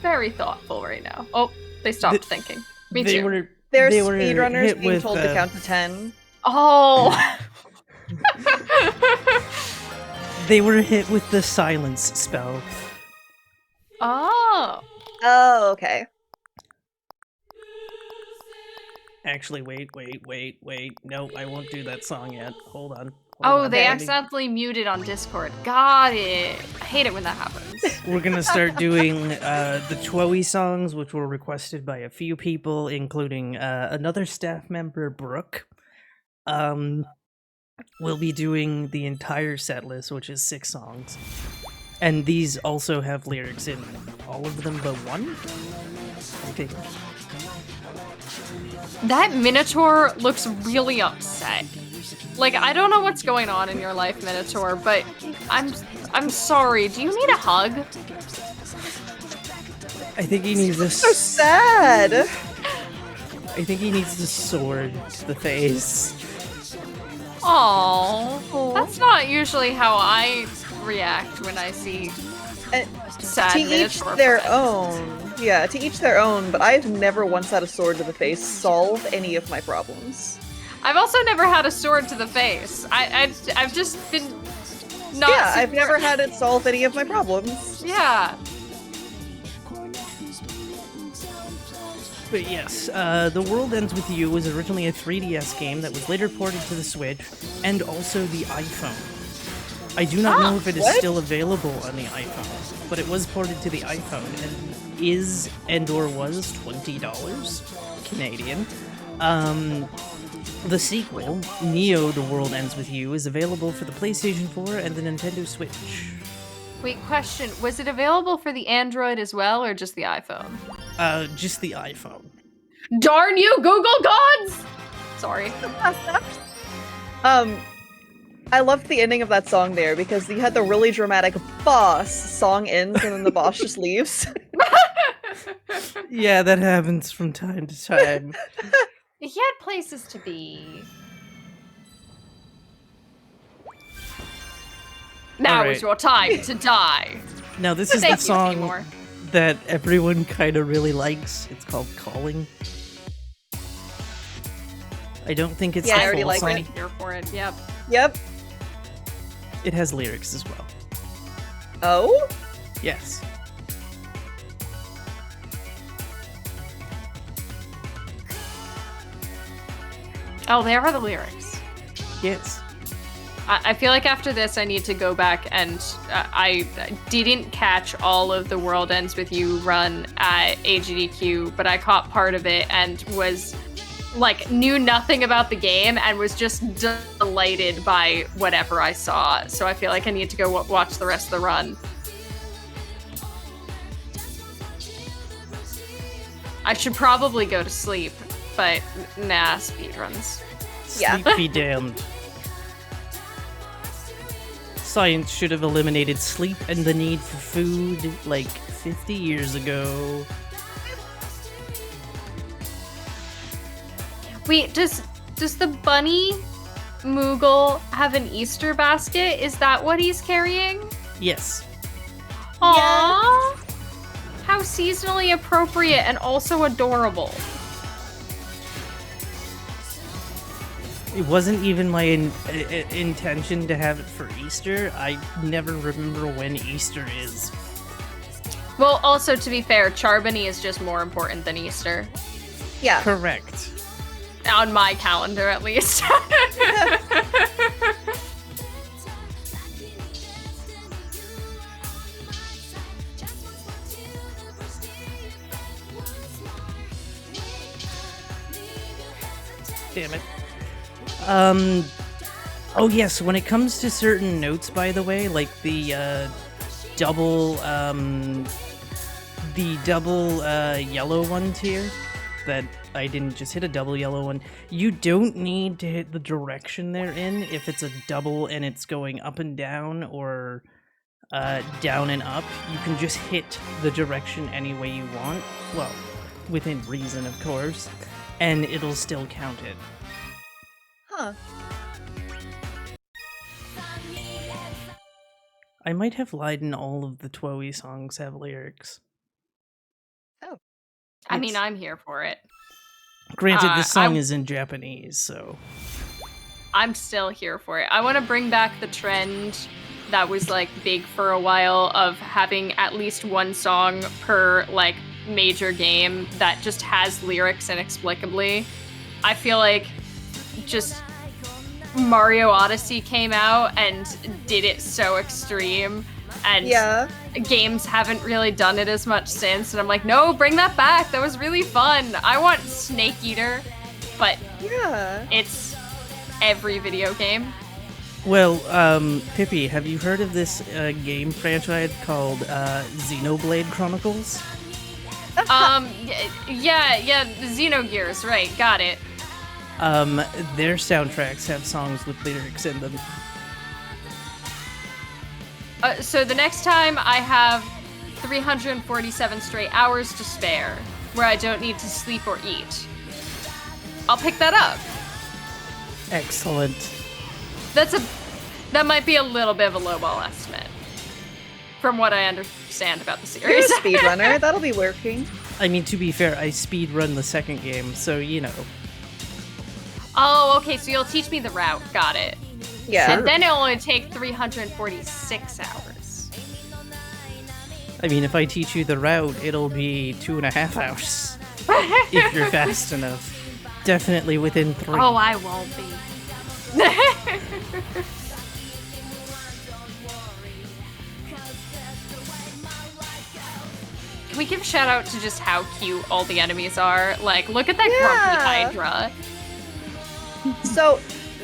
very thoughtful right now. Oh, they stopped thinking. Me too. They're speedrunners being told to count to 10. Oh! They were hit with the silence spell. Oh. Oh, okay. Actually, wait. No, I won't do that song yet. Hold on. Oh, they accidentally muted on Discord. Got it. I hate it when that happens. We're gonna start doing the Twoey songs, which were requested by a few people, including another staff member, Brooke. We'll be doing the entire set list, which is 6 songs. And these also have lyrics in all of them but one? Okay. That Minotaur looks really upset. Like, I don't know what's going on in your life, Minotaur, but I'm sorry. Do you need a hug? I think he needs a So sad. I think he needs a sword to the face. Aww. That's not usually how I react when I see sad To each Minotaur their friends. own. Yeah, to each their own, but I've never once had a sword to the face solve any of my problems. I've also never had a sword to the face. I've just been not. Yeah, I've super- never had it solve any of my problems. Yeah. But yes, The World Ends With You was originally a 3DS game that was later ported to the Switch and also the iPhone. I do not know if it is still available on the iPhone, but it was ported to the iPhone and is and/or was $20 Canadian. The sequel, Neo: The World Ends With You, is available for the PlayStation 4 and the Nintendo Switch. Wait, question. Was it available for the Android as well, or just the iPhone? Just the iPhone. Darn you, Google gods! Sorry. I loved the ending of that song there because you had the really dramatic boss song ends and then the boss just leaves. Yeah, that happens from time to time. He had places to be. Now is your time to die. Now this is the Thank you, song Seymour. that everyone kind of really likes. It's called Calling. I don't think it's Yeah, I the already full like song. it. Here for it. Yep. Yep. It has lyrics as well. Oh? Yes. Oh, there are the lyrics. Yes. I feel like after this, I need to go back and I didn't catch all of the World Ends With You run at AGDQ, but I caught part of it and was like knew nothing about the game and was just delighted by whatever I saw. So I feel like I need to go watch the rest of the run. I should probably go to sleep, but nah, speedruns. Yeah. Sleep be damned. Science should have eliminated sleep and the need for food like 50 years ago. Wait, does the bunny Moogle have an Easter basket? Is that what he's carrying? Yes. Aww! How seasonally appropriate and also adorable. It wasn't even my intention to have it for Easter. I never remember when Easter is. Well, also to be fair, Charbonny is just more important than Easter. Yeah. Correct. On my calendar, at least. Damn it. Oh yes, when it comes to certain notes, by the way, like the double yellow ones here, that I didn't just hit a double yellow one. You don't need to hit the direction they're in if it's a double and it's going up and down or down and up. You can just hit the direction any way you want. Well, within reason, of course, and it'll still count it. Huh. I might have lied and all of the Twoey songs have lyrics. Oh. I mean, I'm here for it. Granted, this song is in Japanese, so... I'm still here for it. I want to bring back the trend that was, like, big for a while of having at least one song per, like, major game that just has lyrics inexplicably. I feel like just Mario Odyssey came out and did it so extreme, and games haven't really done it as much since, and I'm like, no, bring that back. That was really fun. I want Snake Eater, but it's every video game. Well, Pippi, have you heard of this game franchise called Xenoblade Chronicles? Yeah, Xenogears, right, got it. Their soundtracks have songs with lyrics in them. So the next time I have 347 straight hours to spare, where I don't need to sleep or eat, I'll pick that up. Excellent. That might be a little bit of a lowball estimate, from what I understand about the series. You're a speedrunner, that'll be working. I mean, to be fair, I speedrun the second game, so you know. Oh, okay, so you'll teach me the route. Got it. Yeah. Sure. And then it'll only take 346 hours. I mean, if I teach you the route, it'll be 2.5 hours. If you're fast enough. Definitely within 3. Oh, I won't be. Can we give a shout out to just how cute all the enemies are? Like, look at that grumpy Hydra. So,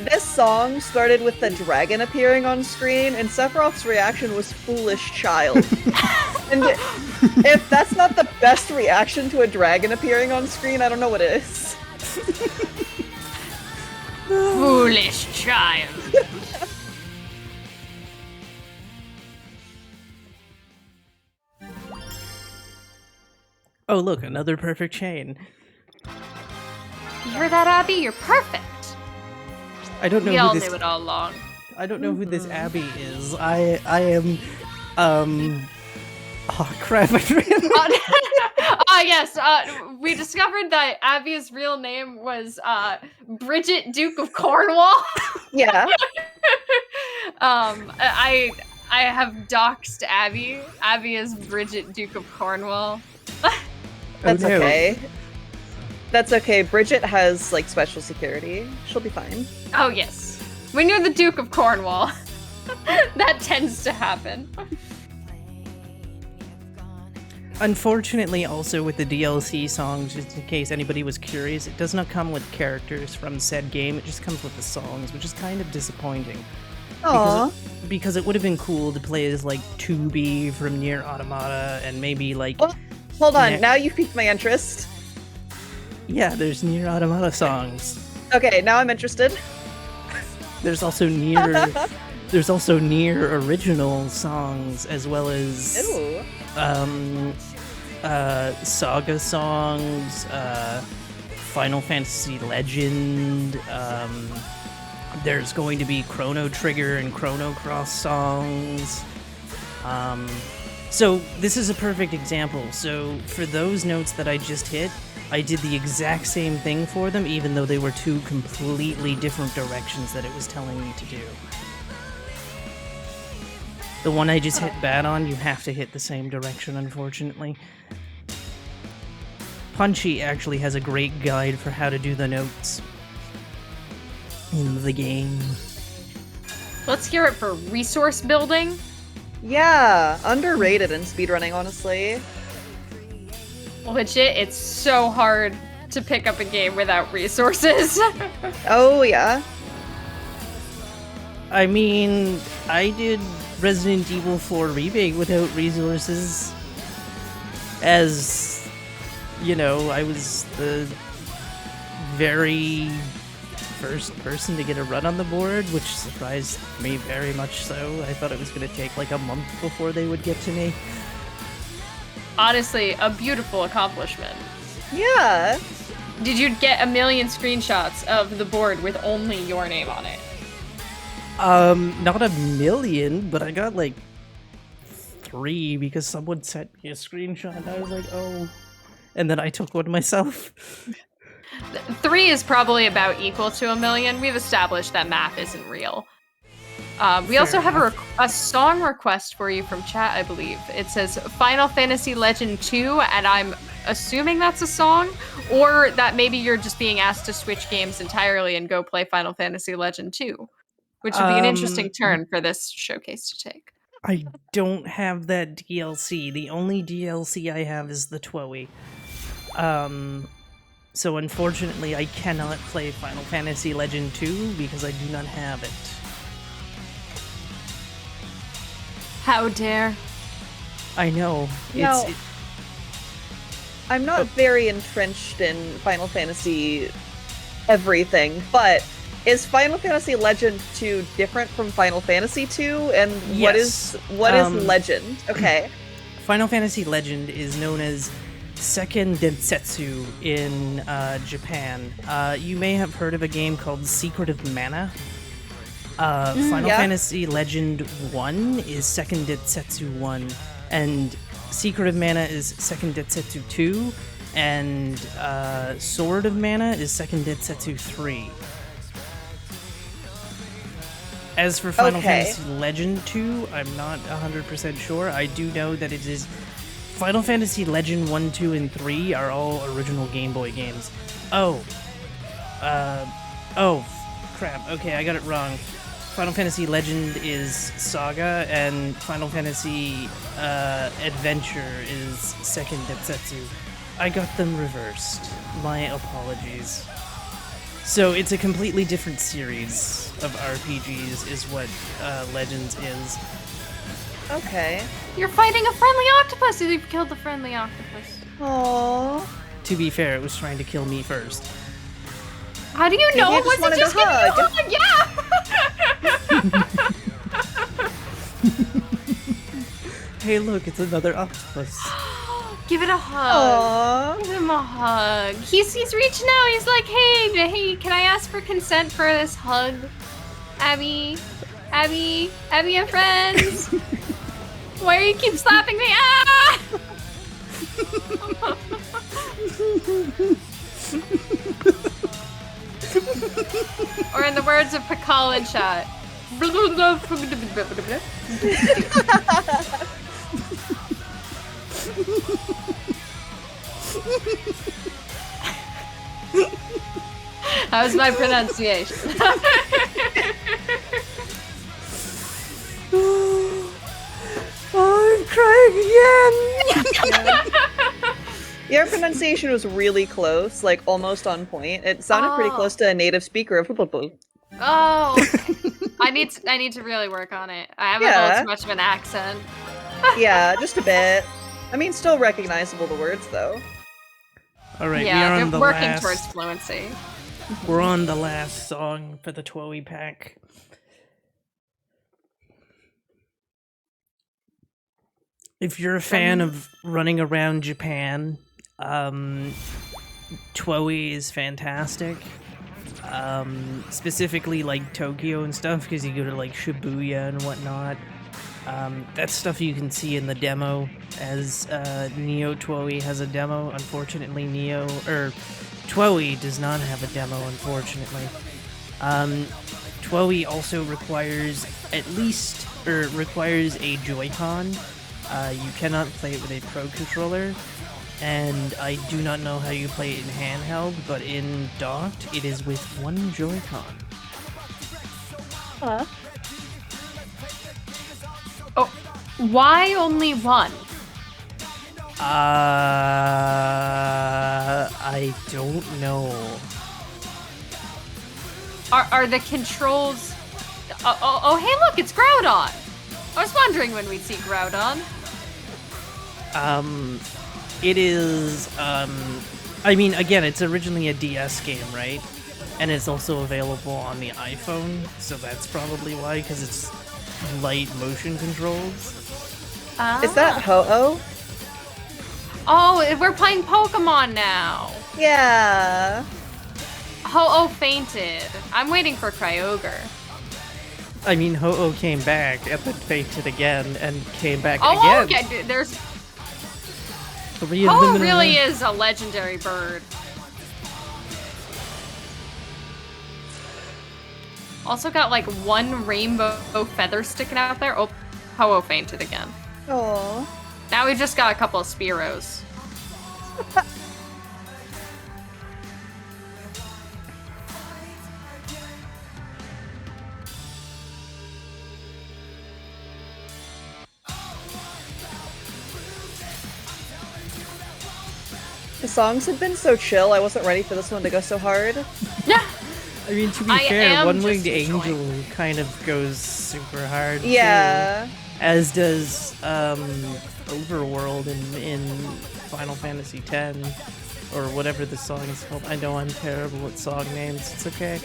this song started with the dragon appearing on screen, and Sephiroth's reaction was foolish child. And if that's not the best reaction to a dragon appearing on screen, I don't know what is. Foolish child. Oh, look, another perfect chain. You heard that, Abbie? You're perfect. I don't know We who all this... knew it all along. I don't know who this Abbie is. I am, oh crap, I forgot. Yes, we discovered that Abbie's real name was Bridget, Duke of Cornwall. Yeah. I have doxed Abbie. Abbie is Bridget, Duke of Cornwall. That's Oh, no. okay. That's okay. Bridget has, like, special security. She'll be fine. Oh, yes. When you're the Duke of Cornwall, that tends to happen. Unfortunately, also with the DLC songs, just in case anybody was curious, it does not come with characters from said game, it just comes with the songs, which is kind of disappointing. Aww. Because it would have been cool to play as, like, 2B from Nier Automata, and maybe, like... Well, hold on, Ne- now you've piqued my interest. Yeah, there's Nier Automata songs. Okay, now I'm interested. There's also Nier... there's also Nier original songs, as well as... Ooh. Saga songs, Final Fantasy Legend, there's going to be Chrono Trigger and Chrono Cross songs. So this is a perfect example. So for those notes that I just hit, I did the exact same thing for them, even though they were two completely different directions that it was telling me to do. The one I just hit bad on, you have to hit the same direction, unfortunately. Punchy actually has a great guide for how to do the notes in the game. Let's hear it for resource building. Yeah, underrated in speedrunning, honestly. Legit, it's so hard to pick up a game without resources. Oh, yeah. I mean, I did Resident Evil 4 Remake without resources. As, you know, I was the very first person to get a run on the board, which surprised me very much so. I thought it was going to take like a month before they would get to me. Honestly, a beautiful accomplishment. Yeah. Did you get 1 million screenshots of the board with only your name on it? Not 1 million, but I got like 3 because someone sent me a screenshot and I was like, oh. And then I took one myself. 3 is probably about equal to 1 million. We've established that math isn't real. We also have a song request for you from chat, I believe. It says Final Fantasy Legend 2, and I'm assuming that's a song, or that maybe you're just being asked to switch games entirely and go play Final Fantasy Legend 2, which would be an interesting turn for this showcase to take. I don't have that DLC. The only DLC I have is the Twoey. So unfortunately I cannot play Final Fantasy Legend 2 because I do not have it. How dare. I know. No. I'm not very entrenched in Final Fantasy everything, but is Final Fantasy Legend 2 different from Final Fantasy 2? And what is Legend? Okay. Final Fantasy Legend is known as Seiken Densetsu in Japan. You may have heard of a game called Secret of Mana. Final Fantasy Legend 1 is Seiken Densetsu 1, and Secret of Mana is Seiken Densetsu 2, and Sword of Mana is Seiken Densetsu 3. As for Final Fantasy Legend 2, I'm not 100% sure. I do know that it is Final Fantasy Legend 1, 2, and 3 are all original Game Boy games. Oh, crap. Okay, I got it wrong. Final Fantasy Legend is Saga, and Final Fantasy Adventure is Seiken Densetsu. I got them reversed. My apologies. So it's a completely different series of RPGs is what Legends is. Okay. You're fighting a friendly octopus! You've killed the friendly octopus. Aww. To be fair, it was trying to kill me first. How do you know it wasn't just giving you a hug? Yeah! Hey, look, it's another octopus. Give it a hug. Aww. Give him a hug. He's reaching out. He's like, hey, can I ask for consent for this hug? Abbie and friends. Why do you keep slapping me? Ah! Or in the words of Pakal in chat. How's my pronunciation? I'm crying again! Your pronunciation was really close, like almost on point. It sounded pretty close to a native speaker of Oh, okay. I need to really work on it. I haven't built too much of an accent. Yeah, just a bit. I mean, still recognizable the words though. All right, yeah, we are on the working last. towards fluency. We're on the last song for the Twoey pack. If you're a fan of running around Japan, Twoey is fantastic. Specifically like Tokyo and stuff, because you go to like Shibuya and whatnot. That's stuff you can see in the demo, as Neo Twoey has a demo. Unfortunately, Twoey does not have a demo, unfortunately. Twoey also requires requires a Joy-Con. You cannot play it with a Pro Controller, and I do not know how you play it in handheld, but in docked, it is with one Joy-Con. Huh? Oh, why only one? I don't know. Are the controls... Oh, hey, look, it's Groudon. I was wondering when we'd see Groudon. It is, I mean, again, it's originally a DS game, right? And it's also available on the iPhone, so that's probably why, because it's light motion controls. Is that Ho-Oh? Oh, we're playing Pokemon now. Yeah. Ho-Oh fainted. I'm waiting for Kyogre. I mean, Ho-Oh came back, and then fainted again, and came back Oh, again. okay, there's... Three of Ho-Oh them in a really row. is a legendary bird. Also got like one rainbow feather sticking out there. Oh, Ho-Oh fainted again. Oh. Now we've just got a couple of Spearows. The songs had been so chill, I wasn't ready for this one to go so hard. Yeah. I mean, to be I fair, am One Winged just Angel enjoying. kind of goes super hard, Yeah. too. As does, Overworld in Final Fantasy X, or whatever the song is called. I know I'm terrible at song names, it's okay.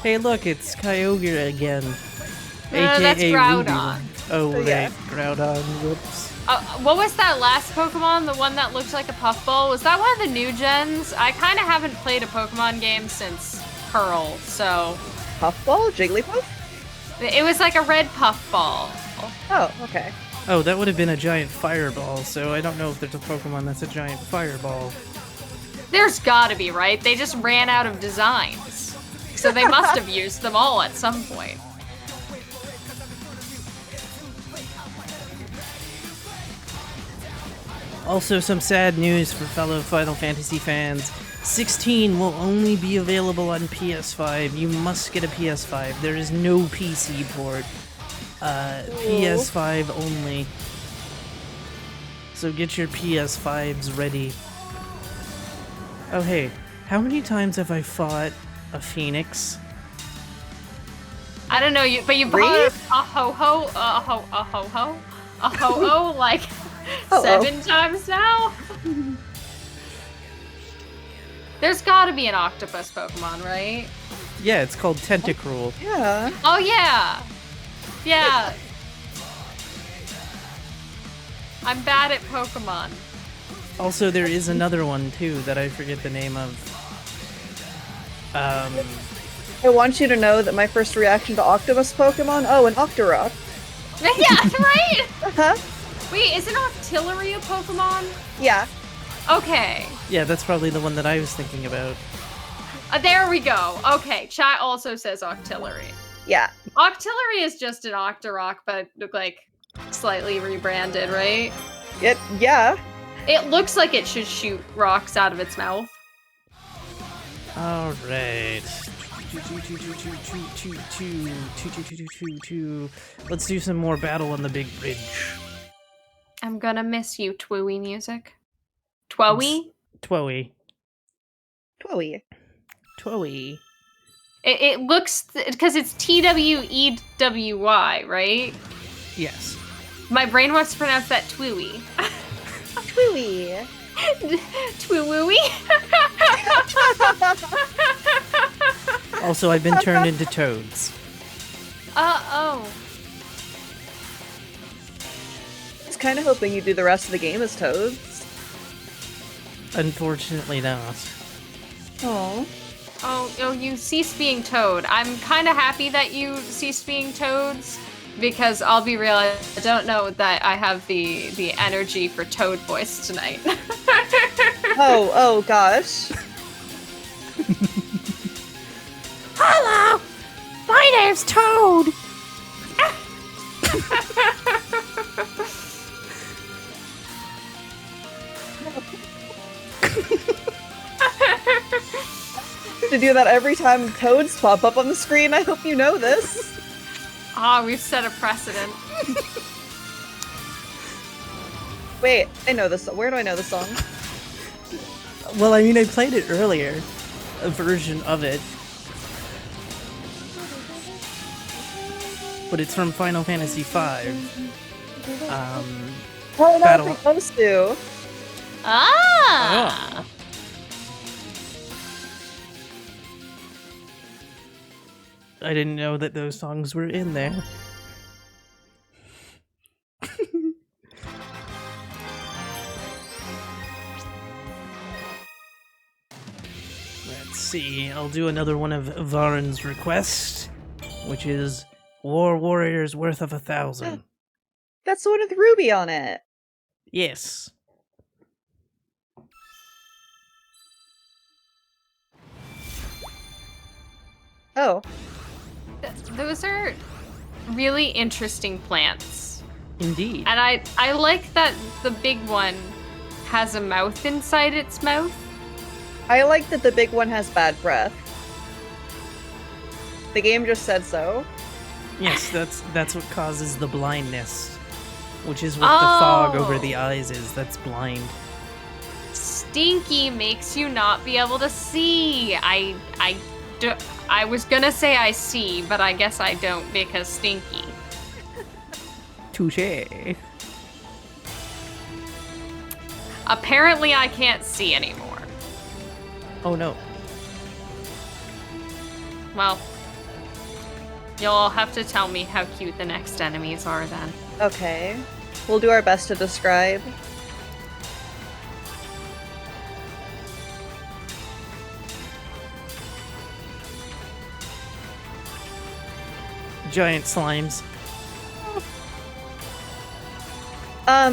Hey, look, it's Kyogre again. That's AKA Groudon. Ruby. Oh, right, yeah. Groudon, whoops. What was that last Pokemon? The one that looked like a puffball? Was that one of the new gens? I kind of haven't played a Pokemon game since Pearl, so... Puffball? Jigglypuff? It was like a red puffball. Oh, okay. Oh, that would have been a giant fireball, so I don't know if there's a Pokemon that's a giant fireball. There's gotta be, right? They just ran out of designs. So they must have used them all at some point. Also, some sad news for fellow Final Fantasy fans. 16 will only be available on PS5. You must get a PS5. There is no PC port. PS5 only. So get your PS5s ready. Oh hey, how many times have I fought a phoenix? I don't know, but you bought a ho-ho like Uh-oh. 7 times now? There's gotta be an octopus Pokemon, right? Yeah, it's called Tentacruel. Yeah. Oh yeah! Yeah. I'm bad at Pokemon. Also, there is another one too that I forget the name of. I want you to know that my first reaction to octopus Pokemon, oh, an Octorok. Yeah, right? Uh-huh. Wait, isn't Octillery a Pokemon? Yeah. Okay. Yeah, that's probably the one that I was thinking about. There we go. Okay, chat also says Octillery. Yeah. Octillery is just an Octorok, but like slightly rebranded, right? Yeah. It looks like it should shoot rocks out of its mouth. Alright. Let's do some more battle on the big bridge. I'm gonna miss you, Twoey music. Twoey? Twoey. Twoey. Twoey. It looks, because it's Twey, right? Yes. My brain wants to pronounce that Twoey. Twoey. Twooey? Also, I've been turned into toads. Oh. I was kind of hoping you'd do the rest of the game as Toads. Unfortunately not. Oh. Oh, you ceased being Toad. I'm kind of happy that you ceased being Toads, because I'll be real, I don't know that I have the energy for Toad voice tonight. Oh gosh. Hello! My name's Toad! To do that every time Toads pop up on the screen, I hope you know this. We've set a precedent. Wait, I know this. Where do I know the song? Well, I mean, I played it earlier. A version of it. but it's from Final Fantasy V. Oh, no, Battle- it's supposed to. Ah! I didn't know that those songs were in there. Let's see, I'll do another one of Varen's requests, which is War Warriors Worth of 1,000. That's the one with Ruby on it. Yes. Oh. Those are really interesting plants. Indeed. And I like that the big one has a mouth inside its mouth. I like that the big one has bad breath. The game just said so. Yes, that's what causes the blindness, which is what the fog over the eyes is. That's blind. Stinky makes you not be able to see. I was gonna say I see, but I guess I don't because Stinky. Touché. Apparently I can't see anymore. Oh no. Well, you'll have to tell me how cute the next enemies are then. Okay. We'll do our best to describe. Giant slimes.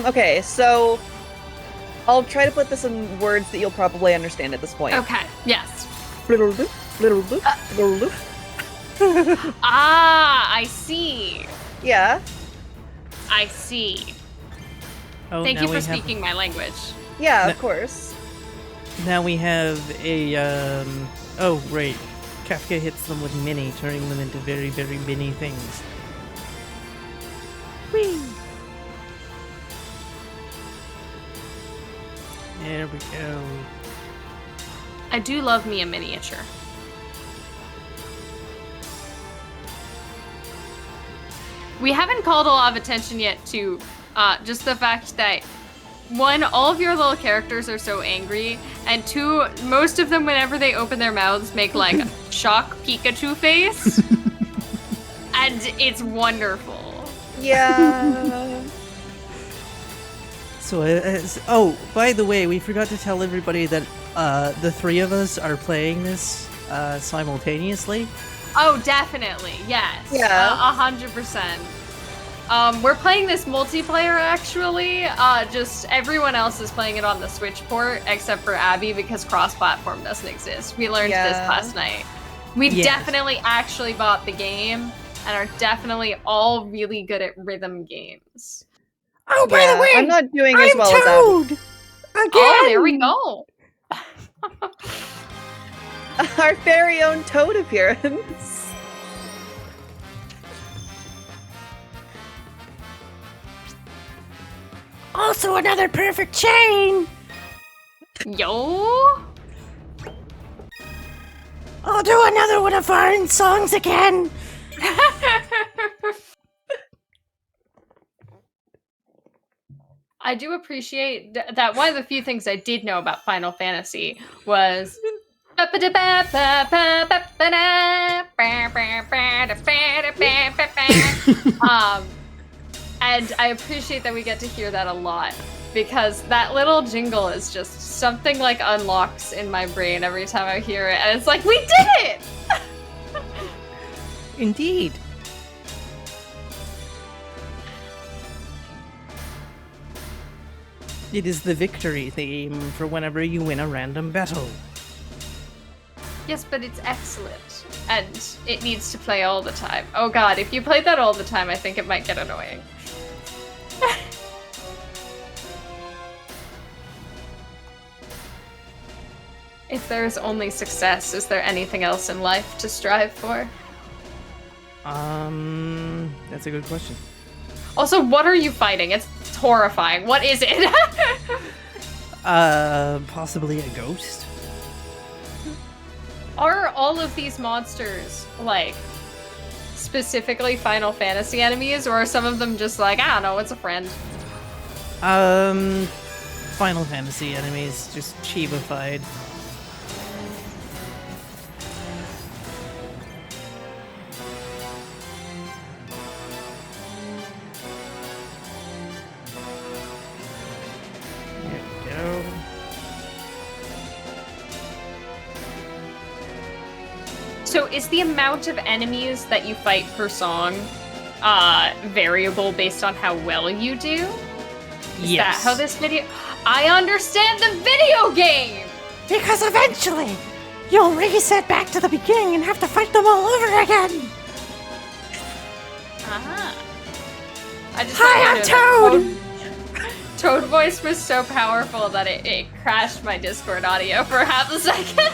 Okay, so I'll try to put this in words that you'll probably understand at this point. Okay, yes. Little loop, little loop, little loop. Ah, I see. Yeah. I see. Oh, Thank now you for we have- speaking my language. Yeah, No. of course. Now we have a, oh, right. Kafka hits them with mini, turning them into very, very mini things. Whee! There we go. I do love me a miniature. We haven't called a lot of attention yet to just the fact that one, all of your little characters are so angry, and two, most of them, whenever they open their mouths, make like a shock Pikachu face, and it's wonderful. Yeah. So, oh, by the way, we forgot to tell everybody that the three of us are playing this simultaneously. Oh, definitely, yes. Yeah. 100%. We're playing this multiplayer, actually. Just everyone else is playing it on the Switch port, except for Abbie, because cross-platform doesn't exist. We learned this Yeah. last night. We've Yes. definitely actually bought the game, and are definitely all really good at rhythm games. Oh, by Yeah, the way, I'm not doing as I'm well as Toad! Again! Oh, there we go. our very own Toad appearance. Also another perfect chain! Yo. I'll do another one of Varen's songs again! I do appreciate that one of the few things I did know about Final Fantasy was and I appreciate that we get to hear that a lot because that little jingle is just something like unlocks in my brain every time I hear it, and it's like, we did it! Indeed. It is the victory theme for whenever you win a random battle. Yes, but it's excellent, and it needs to play all the time. Oh god, if you played that all the time, I think it might get annoying. If there's only success, is there anything else in life to strive for? That's a good question. Also, what are you fighting? It's horrifying. What is it? Possibly a ghost? Are all of these monsters, like, specifically Final Fantasy enemies, or are some of them just like, I don't know, it's a friend? Final Fantasy enemies, just chibified. There we go. So is the amount of enemies that you fight per song variable based on how well you do? Is that how this video... I understand the video game! Because eventually, you'll reset back to the beginning and have to fight them all over again! I just Hi, I'm Toad! Toad voice was so powerful that it crashed my Discord audio for half a second.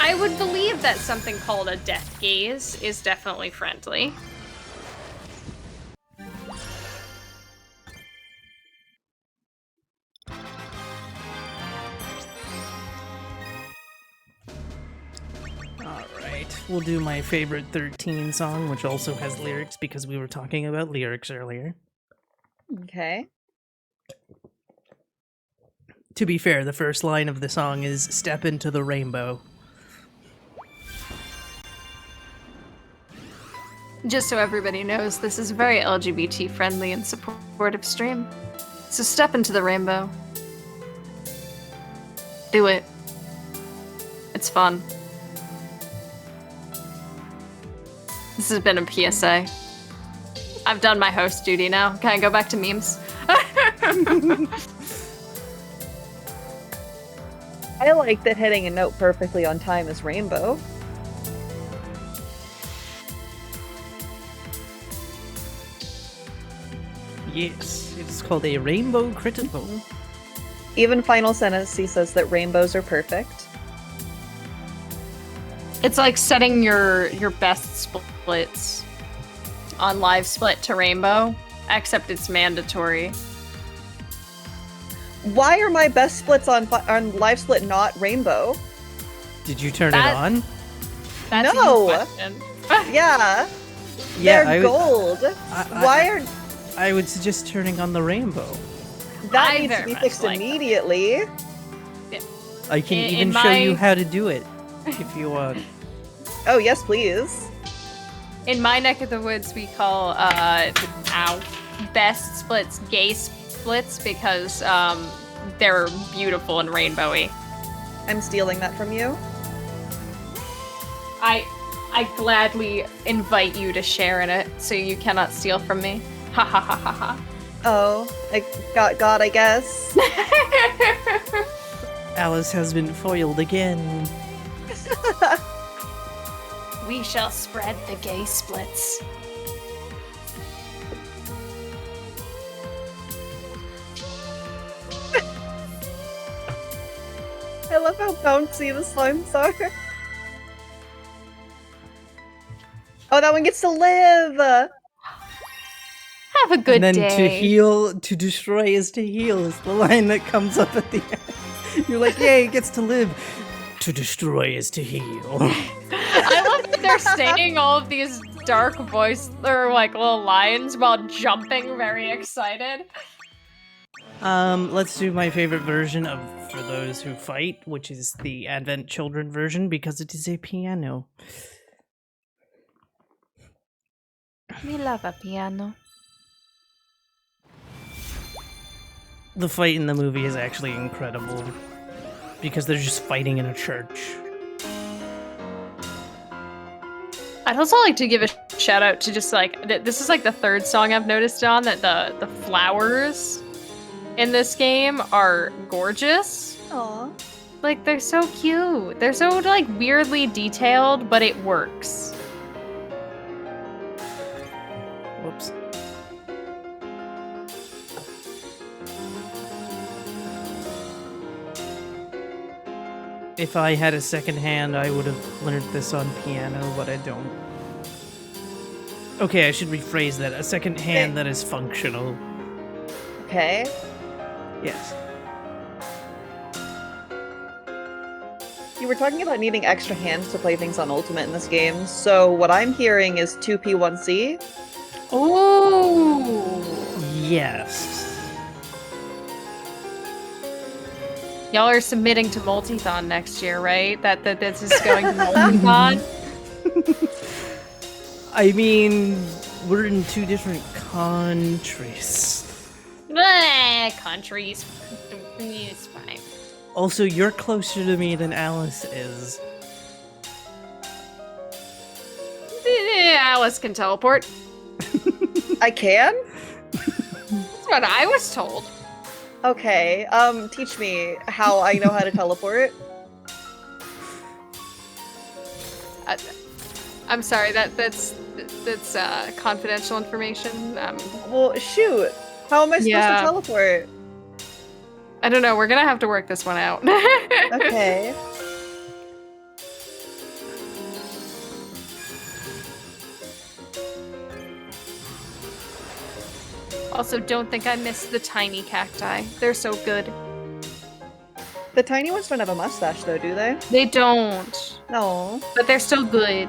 I would believe that something called a death gaze is definitely friendly. Alright, we'll do my favorite 13 song, which also has lyrics because we were talking about lyrics earlier. Okay. To be fair, the first line of the song is "Step into the rainbow." Just so everybody knows, this is a very LGBT friendly and supportive stream. So step into the rainbow. Do it. It's fun. This has been a PSA. I've done my host duty now. Can I go back to memes? I like that hitting a note perfectly on time is rainbow. Yes, it's called a rainbow critical. Even Final Fantasy says that rainbows are perfect. It's like setting your best splits on live split to rainbow, except it's mandatory. Why are my best splits on live split not rainbow? Did you turn That- it on? That's No. a good question. Yeah, Yeah, they're gold. Why are I would suggest turning on the rainbow. that I needs to very be much fixed like that. immediately? I can In even show my- you how to do it if you want. Oh yes, please. In my neck of the woods, we call best splits gay splits because they're beautiful and rainbowy. I'm stealing that from you. I gladly invite you to share in it, so you cannot steal from me. Ha ha ha ha ha. Oh, I got God, I guess. Alice has been foiled again. We shall spread the gay splits. I love how bouncy the slimes are. Oh, that one gets to live! Have a good And then day. to heal, to destroy is to heal is the line that comes up at the end. You're like, yay, it gets to live. To destroy is to heal. I love that they're saying all of these dark voice or like little lines while jumping very excited. Let's do my favorite version of For Those Who Fight, which is the Advent Children version because it is a piano. We love a piano. The fight in the movie is actually incredible because they're just fighting in a church. I'd also like to give a shout out to just like this is like the third song I've noticed on that the flowers in this game are gorgeous. Aw. Like they're so cute. They're so like weirdly detailed, but it works. Whoops. If I had a second hand, I would have learned this on piano, but I don't. Okay, I should rephrase that. A second hand that is functional. Okay. Yes. were talking about needing extra hands to play things on Ultimate in this game, so what I'm hearing is 2P1C. Ooh. Yes. Y'all are submitting to Multithon next year, right? That this is going to Multithon? I mean, we're in 2 different countries. Countries. It's fine. Also, you're closer to me than Alice is. Alice can teleport. I can? That's what I was told. Okay, teach me how I know how to teleport. I'm sorry, that's confidential information. Well, shoot. How am I supposed Yeah. to teleport? I don't know, we're gonna have to work this one out. Okay. Also, don't think I missed the tiny cacti. They're so good. The tiny ones don't have a mustache, though, do they? They don't, No. but they're still good.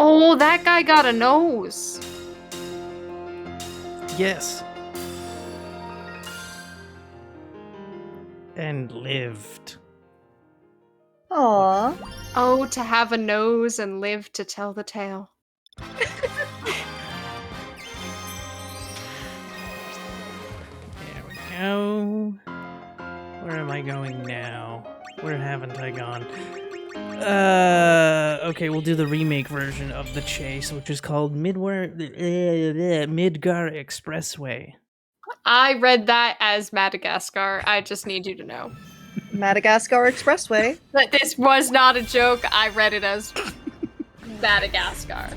Oh, that guy got a nose. Yes. And lived. Aww. Oh, to have a nose and live to tell the tale. There we go. Where am I going now? Where haven't I gone? Okay, we'll do the remake version of the chase, which is called Midgar Expressway. I read that as Madagascar. I just need you to know. Madagascar Expressway. But this was not a joke. I read it as Madagascar.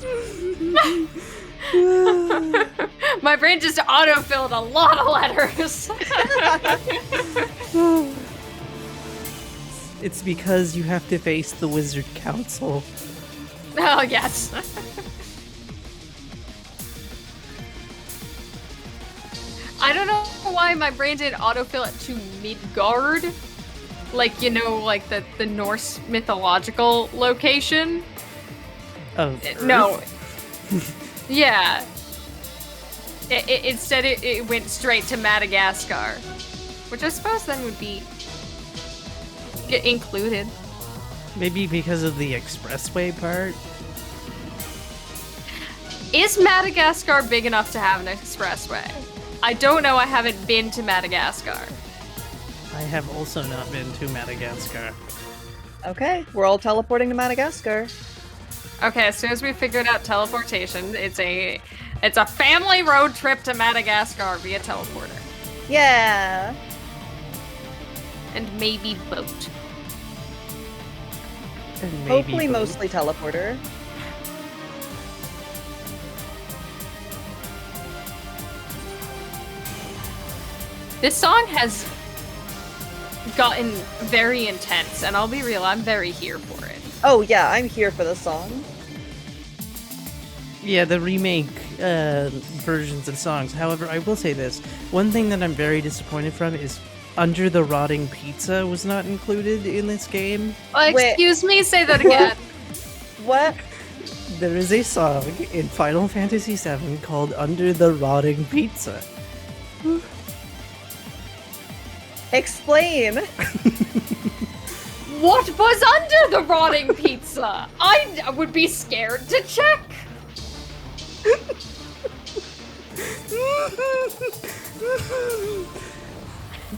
My brain just autofilled a lot of letters. It's because you have to face the Wizard Council. Oh, yes. I don't know why my brain didn't autofill it to Midgard. Like, you know, like the Norse mythological location. Oh, No. Yeah. Instead, it went straight to Madagascar. Which I suppose then would be included. Maybe because of the expressway part? Is Madagascar big enough to have an expressway? I don't know, I haven't been to Madagascar. I have also not been to Madagascar. Okay, we're all teleporting to Madagascar. Okay, as soon as we figured out teleportation, it's a family road trip to Madagascar via teleporter. Yeah. And maybe boat. And maybe Hopefully both. mostly teleporter. This song has gotten very intense, and I'll be real, I'm very here for it. Oh yeah, I'm here for the song. Yeah, the remake versions of songs. However, I will say this. One thing that I'm very disappointed from is Under the Rotting Pizza was not included in this game. Oh, Wait. excuse me, say that again. What? There is a song in Final Fantasy VII called Under the Rotting Pizza. Explain. What was under the rotting pizza? I would be scared to check.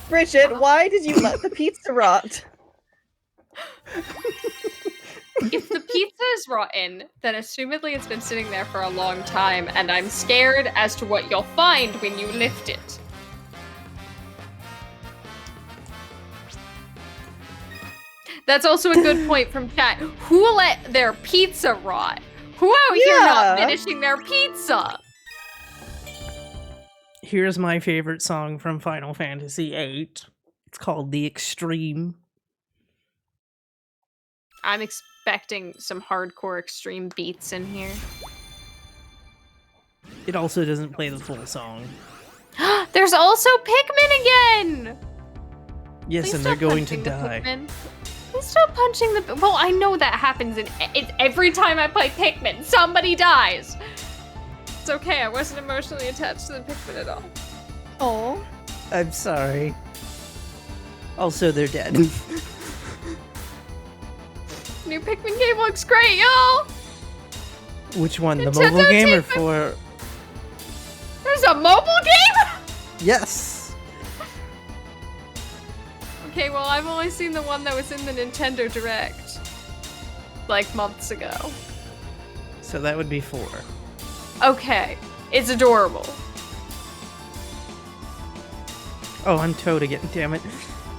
Bridget, why did you let the pizza rot? If the pizza is rotten, then assumedly it's been sitting there for a long time, and I'm scared as to what you'll find when you lift it. That's also a good point from chat. Who let their pizza rot? Who out here not Yeah. finishing their pizza? Here's my favorite song from Final Fantasy VIII. It's called The Extreme. I'm expecting some hardcore extreme beats in here. It also doesn't play the full song. There's also Pikmin again! Yes, Please and they're stop going to punching the die. Pikmin. Please stop punching the... Well, I know that happens every time I play Pikmin. Somebody dies. It's okay, I wasn't emotionally attached to the Pikmin at all. Oh. I'm sorry. Also, they're dead. New Pikmin game looks great, y'all! Which one? The Nintendo mobile game or take the- for... There's a mobile game?! Yes! Okay, well, I've only seen the one that was in the Nintendo Direct. Like, months ago. So that would be 4. Okay, it's adorable. Oh, I'm Toad again, damn it.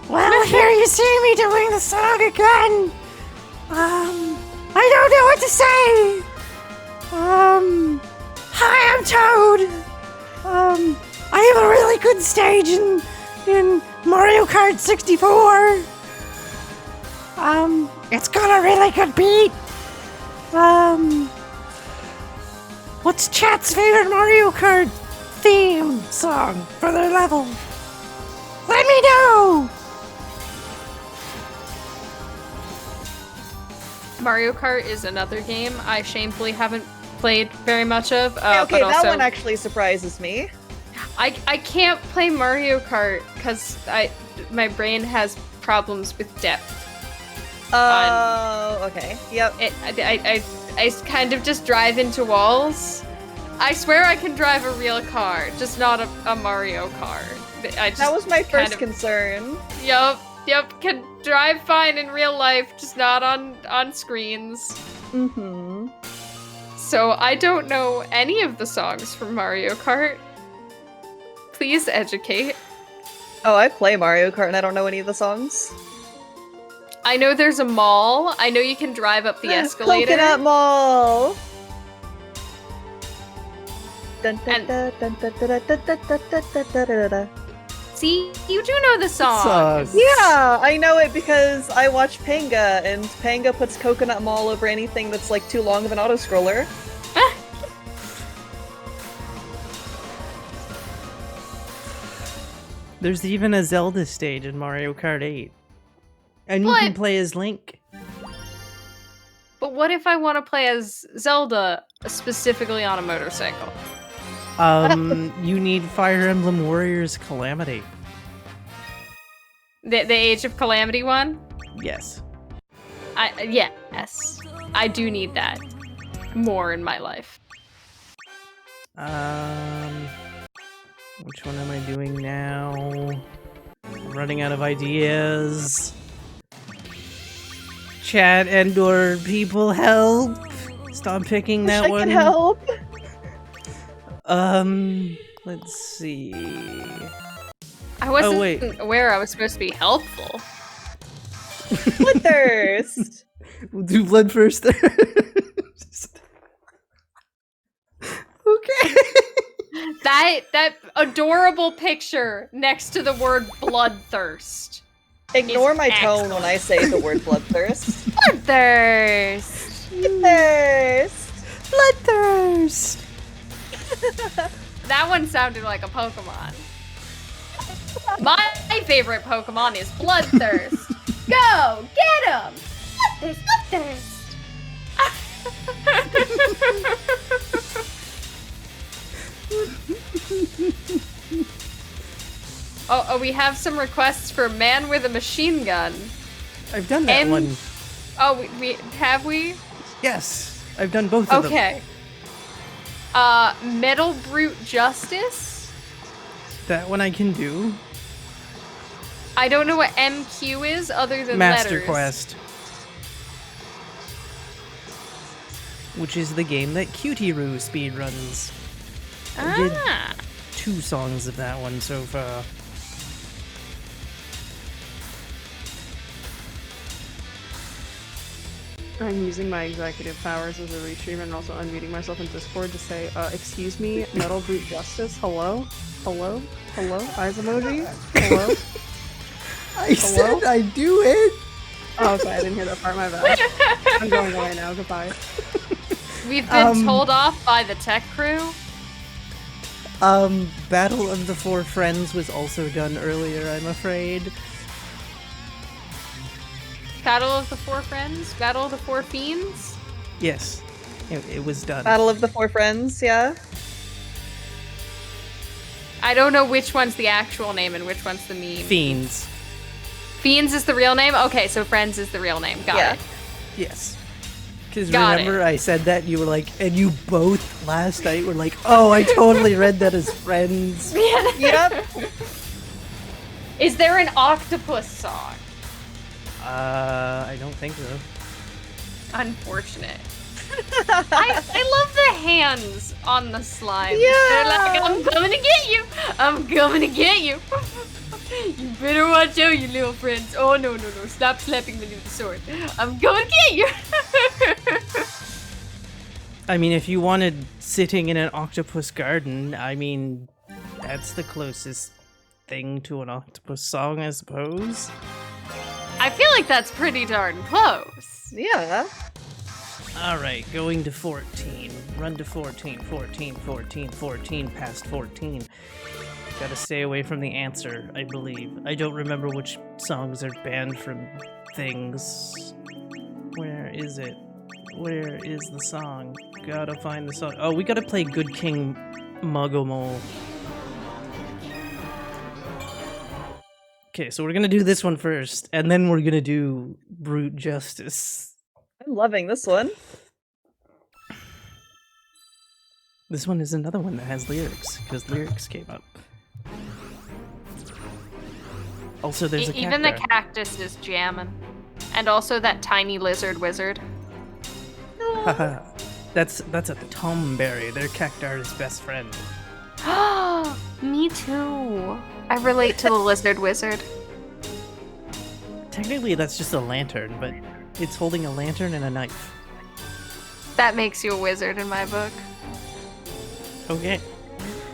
Well, here you see me doing the song again. I don't know what to say. Hi, I'm Toad. I have a really good stage in Mario Kart 64. It's got a really good beat. What's chat's favorite Mario Kart theme song for their level? Let me know. Mario Kart is another game I shamefully haven't played very much of. Okay, but also, that one actually surprises me. I can't play Mario Kart because my brain has problems with depth. Oh, okay. Yep. I kind of just drive into walls. I swear I can drive a real car, just not a Mario car. That was my first concern. Yup, can drive fine in real life, just not on screens. Mm-hmm. So I don't know any of the songs from Mario Kart. Please educate. Oh, I play Mario Kart and I don't know any of the songs. I know there's a mall. I know you can drive up the escalator. Coconut Mall! Dun, dun, dun, dun, dun, dun, dun, dun, dun, dun, dun, dun, dun. See, you do know the song. Songs. Yeah, I know it because I watch Panga, and Panga puts Coconut Mall over anything that's like too long of an autoscroller. There's even a Zelda stage in Mario Kart 8. And you What? can play as Link. But what if I want to play as Zelda, specifically on a motorcycle? You need Fire Emblem Warriors Calamity. The Age of Calamity one? Yes. Yes. I do need that more in my life. Which one am I doing now? I'm running out of ideas. Chat and/or people help. Stop picking that I one. can help. Let's see. I wasn't wait. aware I was supposed to be helpful. Bloodthirst. We'll do blood first. Okay. That adorable picture next to the word bloodthirst. Ignore Is my tone excellent. when I say the word bloodthirst. Bloodthirst. Bloodthirst. Bloodthirst. That one sounded like a Pokemon. My favorite Pokemon is Bloodthirst. Go, get him! Bloodthirst, oh, we have some requests for Man with a Machine Gun. I've done that one. Oh, have we? Yes, I've done both of them. Okay. Metal Brute Justice? That one I can do. I don't know what MQ is other than Master letters. Quest. Which is the game that Cutieroo speedruns. I did Ah. 2 songs of that one so far. I'm using my executive powers as a restream and also unmuting myself in Discord to say, excuse me, Metal Brute Justice, hello? Hello? Hello? Eyes emoji? Hello? I said I'd do it! Oh, okay, I didn't hear that part, my bad. I'm going away now, goodbye. We've been told off by the tech crew. Battle of the Four Friends was also done earlier, I'm afraid. Battle of the Four Friends? Battle of the Four Fiends? Yes, it was done. Battle of the Four Friends, yeah. I don't know which one's the actual name and which one's the meme. Fiends. Fiends is the real name? Okay, so Friends is the real name. Got it. Yes. Because Got remember I said that, and you were like, and you both last night were like, oh, I totally read that as Friends. Yep. Is there an octopus song? I don't think so. Unfortunate. I love the hands on the slime. Yeah. They're like, I'm coming to get you. I'm coming to get you. You better watch out, you little friends. Oh, no. Stop slapping me with the sword. I'm going to get you. I mean, if you wanted sitting in an octopus garden, I mean, that's the closest thing to an octopus song, I suppose. I feel like that's pretty darn close. Yeah. Alright, going to 14. Run to 14, 14, past 14. Gotta stay away from the answer, I believe. I don't remember which songs are banned from things. Where is it? Where is the song? Gotta find the song. Oh, we gotta play Good King Muggle. Okay, so we're gonna do this one first, and then we're gonna do Brute Justice. I'm loving this one. This one is another one that has lyrics, because lyrics came up. Also, there's a Even the cacti. cactus is jamming. And also that tiny lizard wizard. Haha. That's a tomberry. They're Cactar's best friend. Me too. I relate to the lizard wizard. Technically, that's just a lantern, but it's holding a lantern and a knife. That makes you a wizard in my book. Okay.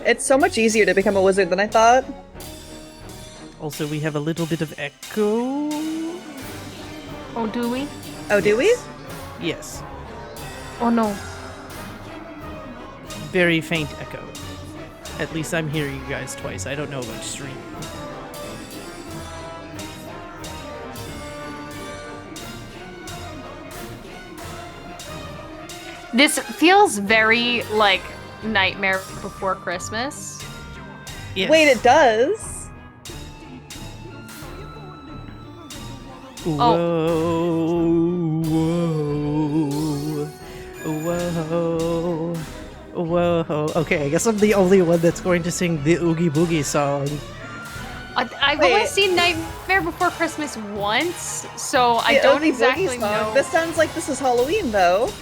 It's so much easier to become a wizard than I thought. Also, we have a little bit of echo. Oh, do we? Oh, do we? Yes. Oh no. Very faint echo. At least I'm hearing you guys twice. I don't know about stream. This feels very like Nightmare Before Christmas. Yes. Wait, it does? Whoa, whoa, whoa. Okay, I guess I'm the only one that's going to sing the Oogie Boogie song. I've Wait. only seen Nightmare Before Christmas once, so I The don't Oogie Boogie exactly song. know. This sounds like this is Halloween, though.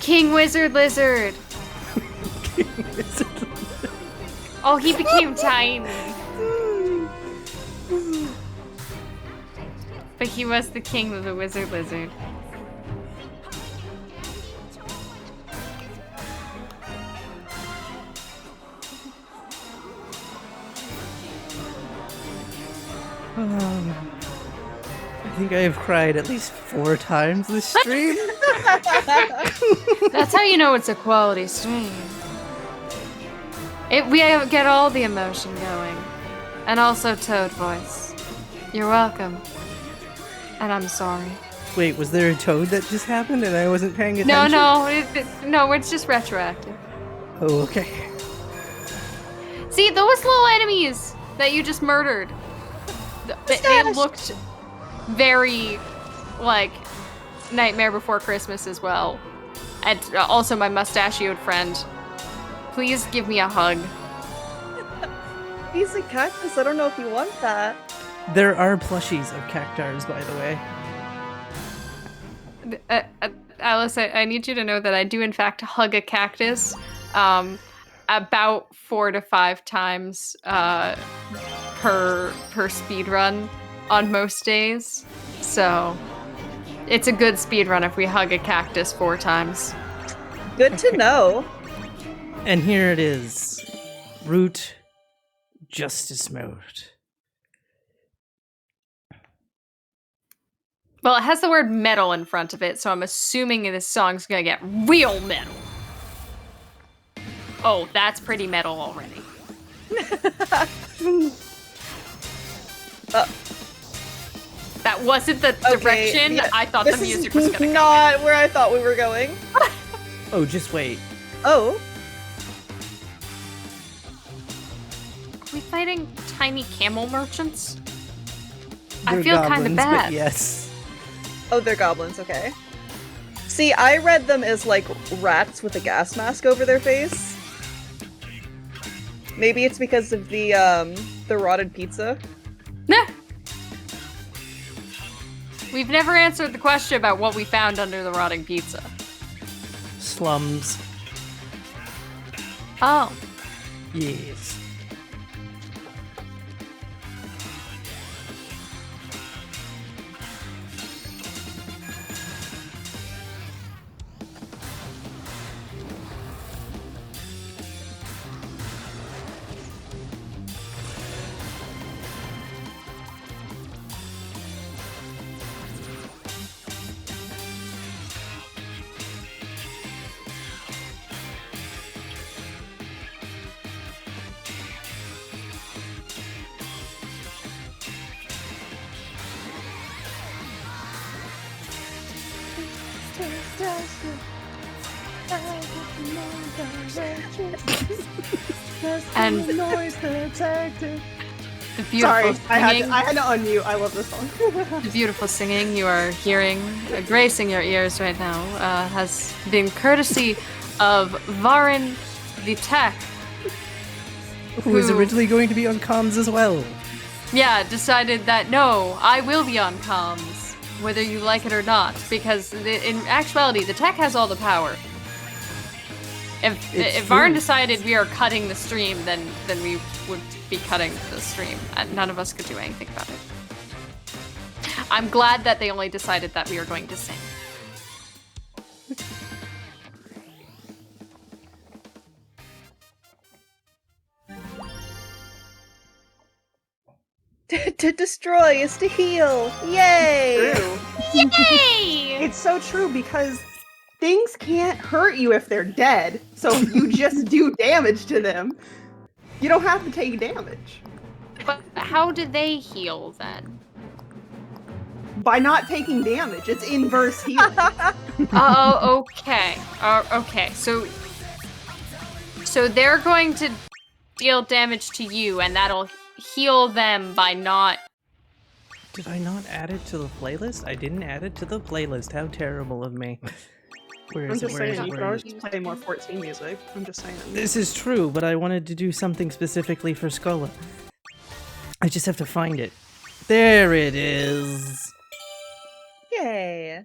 King Wizard Lizard. Oh, he became tiny. But he was the king of the Wizard Lizard. I think I have cried at least 4 times this stream. That's how you know it's a quality stream. We get all the emotion going. And also Toad voice. You're welcome. And I'm sorry. Wait, was there a toad that just happened and I wasn't paying No, attention? no, it's just retroactive. Oh, okay. See, those little enemies that you just murdered, they looked very like Nightmare Before Christmas as well. And also my mustachioed friend. Please give me a hug. He's a cactus. I don't know if you want that. There are plushies of cactars, by the way. Alice, I need you to know that I do in fact hug a cactus about 4 to 5 times per speed run on most days. So it's a good speed run if we hug a cactus 4 times. Good to know. And here it is. Root Justice Mode. Well, it has the word metal in front of it, so I'm assuming this song's gonna get real metal. Oh, that's pretty metal already. That wasn't the direction yeah. I thought This the music is was gonna go. not where I thought we were going. Oh, just wait. Oh. Are we fighting tiny camel merchants? I They're feel kind goblins, of but bad. yes. Oh, they're goblins, okay. See, I read them as, like, rats with a gas mask over their face. Maybe it's because of the rotted pizza. Nah. We've never answered the question about what we found under the rotting pizza. Slums. Oh. Yes. And the beautiful Sorry, I singing, had to unmute. I love this song. the beautiful singing you are hearing, gracing your ears right now, has been courtesy of Varin the Tech. Who was originally going to be on comms as well. Yeah, decided that no, I will be on comms, whether you like it or not, because in actuality, the tech has all the power. If Varn decided we are cutting the stream, then we would be cutting the stream, and none of us could do anything about it. I'm glad that they only decided that we were going to sing. To destroy is to heal. Yay! True. Yay! It's so true because things can't hurt you if they're dead, so you just do damage to them. You don't have to take damage. But how do they heal then? By not taking damage, it's inverse healing. Oh, okay. Okay, so they're going to deal damage to you, and that'll heal them by not... Did I not add it to the playlist? I didn't add it to the playlist. How terrible of me. Where I'm is it? just Where is saying, it? you could Where always is it? play more 14 music. I'm just saying. This is true, but I wanted to do something specifically for Scola. I just have to find it. There it is. Yay!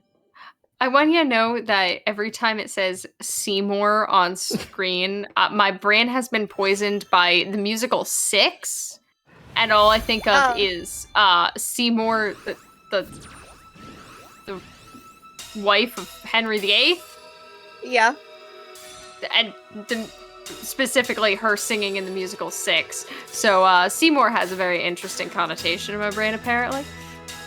I want you to know that every time it says Seymour on screen, my brain has been poisoned by the musical Six, and all I think of is Seymour, the wife of Henry VIII. Yeah. And specifically her singing in the musical Six. So Seymour has a very interesting connotation in my brain, apparently.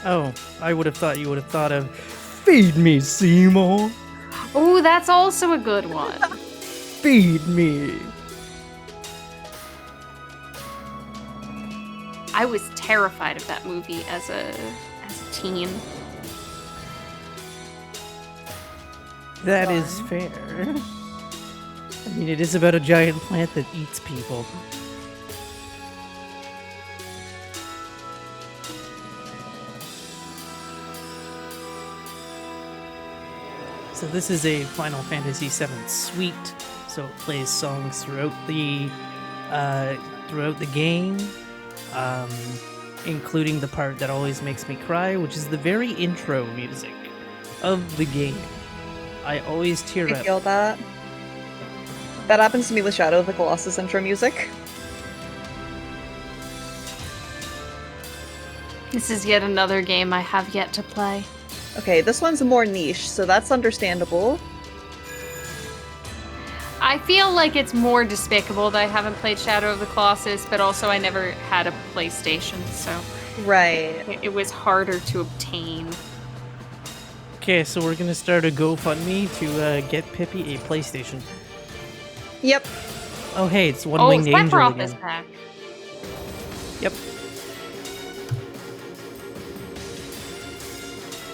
Oh, I would have thought you would have thought of Feed me, Seymour. Oh, that's also a good one. Feed me. I was terrified of that movie as a teen. That is fair. I mean, it is about a giant plant that eats people. So this is a Final Fantasy VII suite, so it plays songs throughout the game, including the part that always makes me cry, which is the very intro music of the game. I always tear I up. feel that. That happens to me with Shadow of the Colossus intro music. This is yet another game I have yet to play. Okay, this one's more niche, so that's understandable. I feel like it's more despicable that I haven't played Shadow of the Colossus, but also I never had a PlayStation, so Right. it was harder to obtain. Okay, so we're gonna start a GoFundMe to get Pippy a PlayStation. Yep. Oh, hey, it's Oh, one-winged angel Sephiroth is again. back. Yep.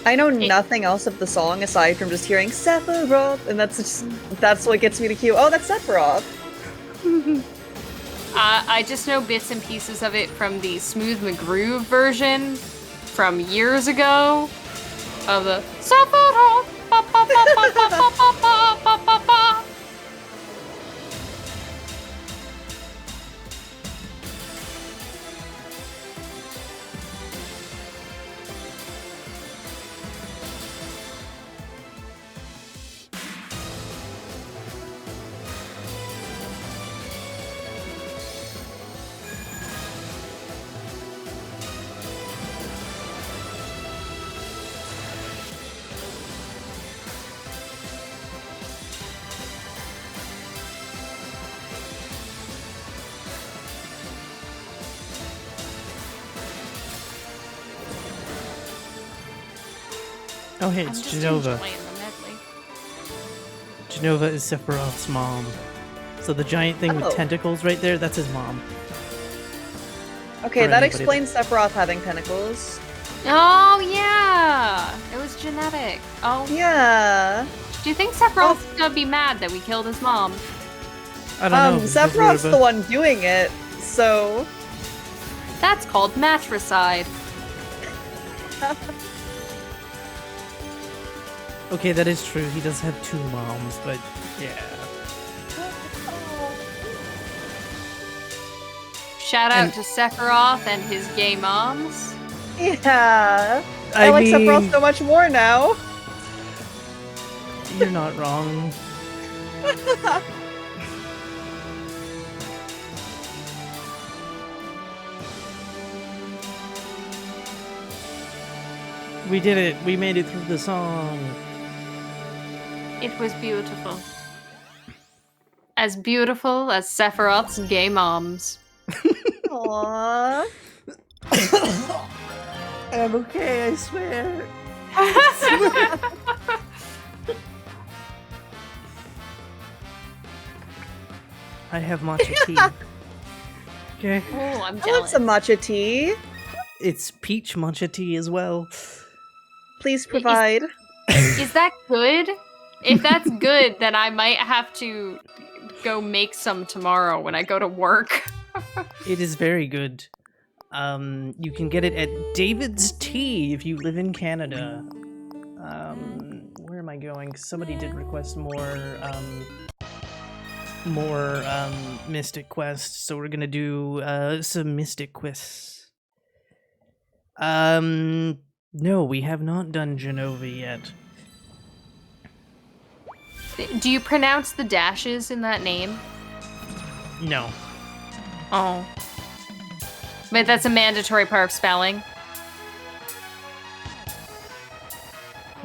I know nothing else of the song aside from just hearing Sephiroth, and that's what gets me to queue. Oh, that's Sephiroth. I just know bits and pieces of it from the Smooth McGroove version from years ago of the Sephiroth. Ba, ba, ba, ba, ba, ba, ba, ba, ba, ba. Oh, hey, I'm it's just Genova. enjoying the medley. Genova is Sephiroth's mom. So the giant thing Oh. with tentacles right there, that's his mom. Okay, For that anybody explains Sephiroth having tentacles. Oh yeah, it was genetic. Oh, Yeah. do you think Sephiroth's gonna be mad that we killed his mom? I don't know. because we're Sephiroth's the about- one doing it, so That's called matricide. Okay, that is true. He does have two moms, but yeah. Shout out And- to Sephiroth and his gay moms. yeah. I like mean, Sephiroth so much more now. you're not wrong. We did it. We made it through the song. It was beautiful. As beautiful as Sephiroth's gay moms. Aww. I'm okay, I swear. I have matcha tea. Okay. Oh, I'm I love jealous. some matcha tea. It's peach matcha tea as well. Please provide. Is that good? If that's good, then I might have to go make some tomorrow when I go to work. It is very good. You can get it at David's Tea if you live in Canada. Where am I going? Somebody did request more Mystic quests, so we're gonna do some Mystic quests. No, we have not done Genova yet. Do you pronounce the dashes in that name? No. Oh. But that's a mandatory part of spelling.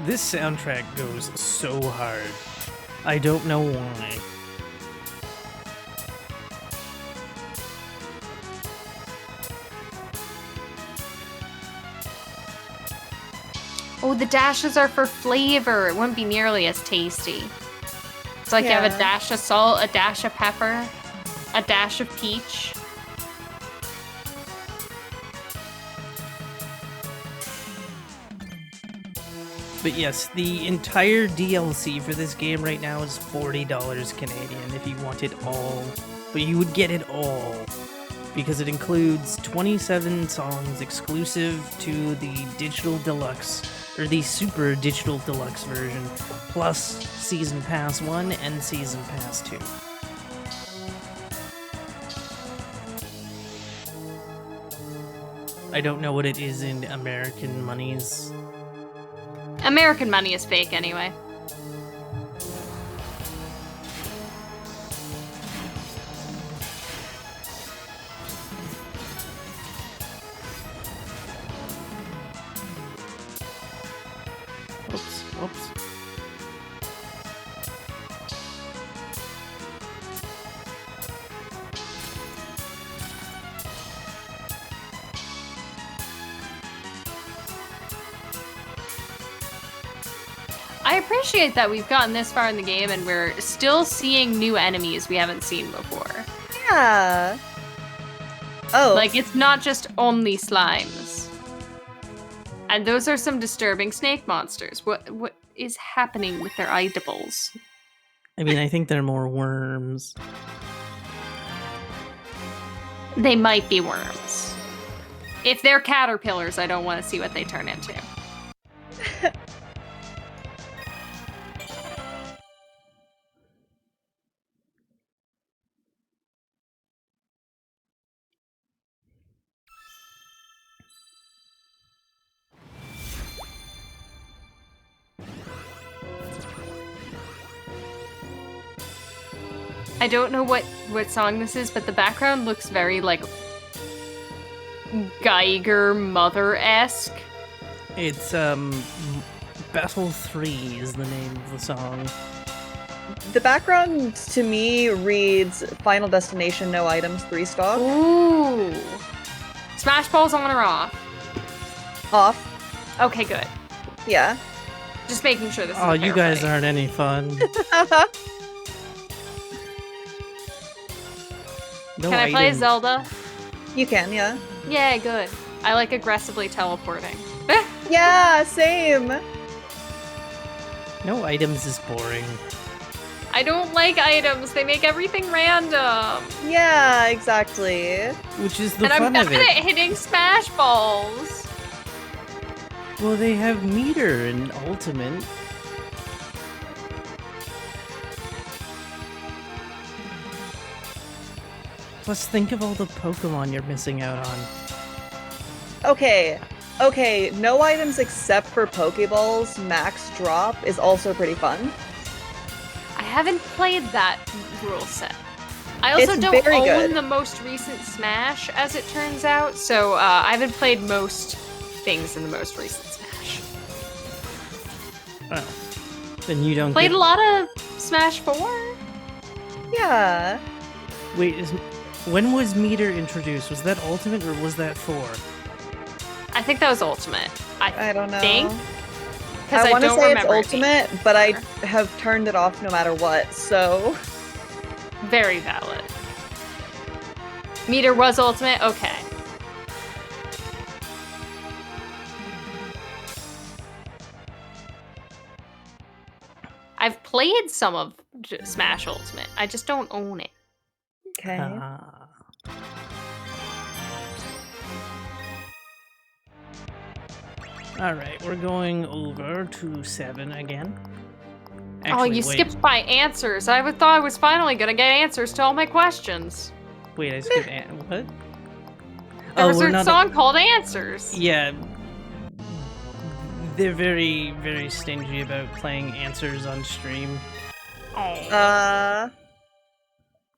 This soundtrack goes so hard. I don't know why. Oh, the dashes are for flavor. It wouldn't be nearly as tasty. It's like you have a Yeah. dash of salt, a dash of pepper, a dash of peach. But yes, the entire DLC for this game right now is $40 Canadian if you want it all. But you would get it all. Because it includes 27 songs exclusive to the Digital Deluxe, or the Super Digital Deluxe version, plus Season Pass 1 and Season Pass 2. I don't know what it is in American monies. American money is fake anyway. Oops, whoops. I appreciate that we've gotten this far in the game and we're still seeing new enemies we haven't seen before. Yeah. Oh. Like, it's not just only slimes. And those are some disturbing snake monsters. What is happening with their edibles? I mean, I think they're more worms. They might be worms. If they're caterpillars, I don't want to see what they turn into. I don't know what song this is, but the background looks very, like, Geiger Mother-esque. It's, Battle 3 is the name of the song. The background to me reads Final Destination, no items, 3 stock. Ooh. Smash Balls on or off? Off. Okay, good. Yeah. Just making sure this is Oh, a you fair guys fight. aren't any fun. No Can I play items. Zelda? You can, yeah. Yeah, good. I like aggressively teleporting. Yeah, same. No items is boring. I don't like items. They make everything random. Yeah, exactly. Which is the And I'm fun bad of at it. hitting Smash Balls. Well, they have meter and ultimate. Plus, think of all the Pokemon you're missing out on. Okay, no items except for Pokeballs, max drop is also pretty fun. I haven't played that rule set. I also It's don't very own good. the most recent Smash, as it turns out, so I haven't played most things in the most recent Smash. Oh. Then you don't Played get... a lot of Smash 4? Yeah. Wait, when was meter introduced? Was that ultimate or was that 4? I think that was Ultimate. I don't know. think? Because I want to don't say it's remember it being ultimate, but I before. have turned it off no matter what, so... Very valid. Meter was Ultimate? Okay. I've played some of Smash Ultimate. I just don't own it. Okay. Ah. Alright, we're going over to 7 again. Oh, you skipped by answers. I thought I was finally gonna get answers to all my questions. Wait, I skipped what? There was we're a not... song called Answers. Yeah. They're very, very stingy about playing answers on stream.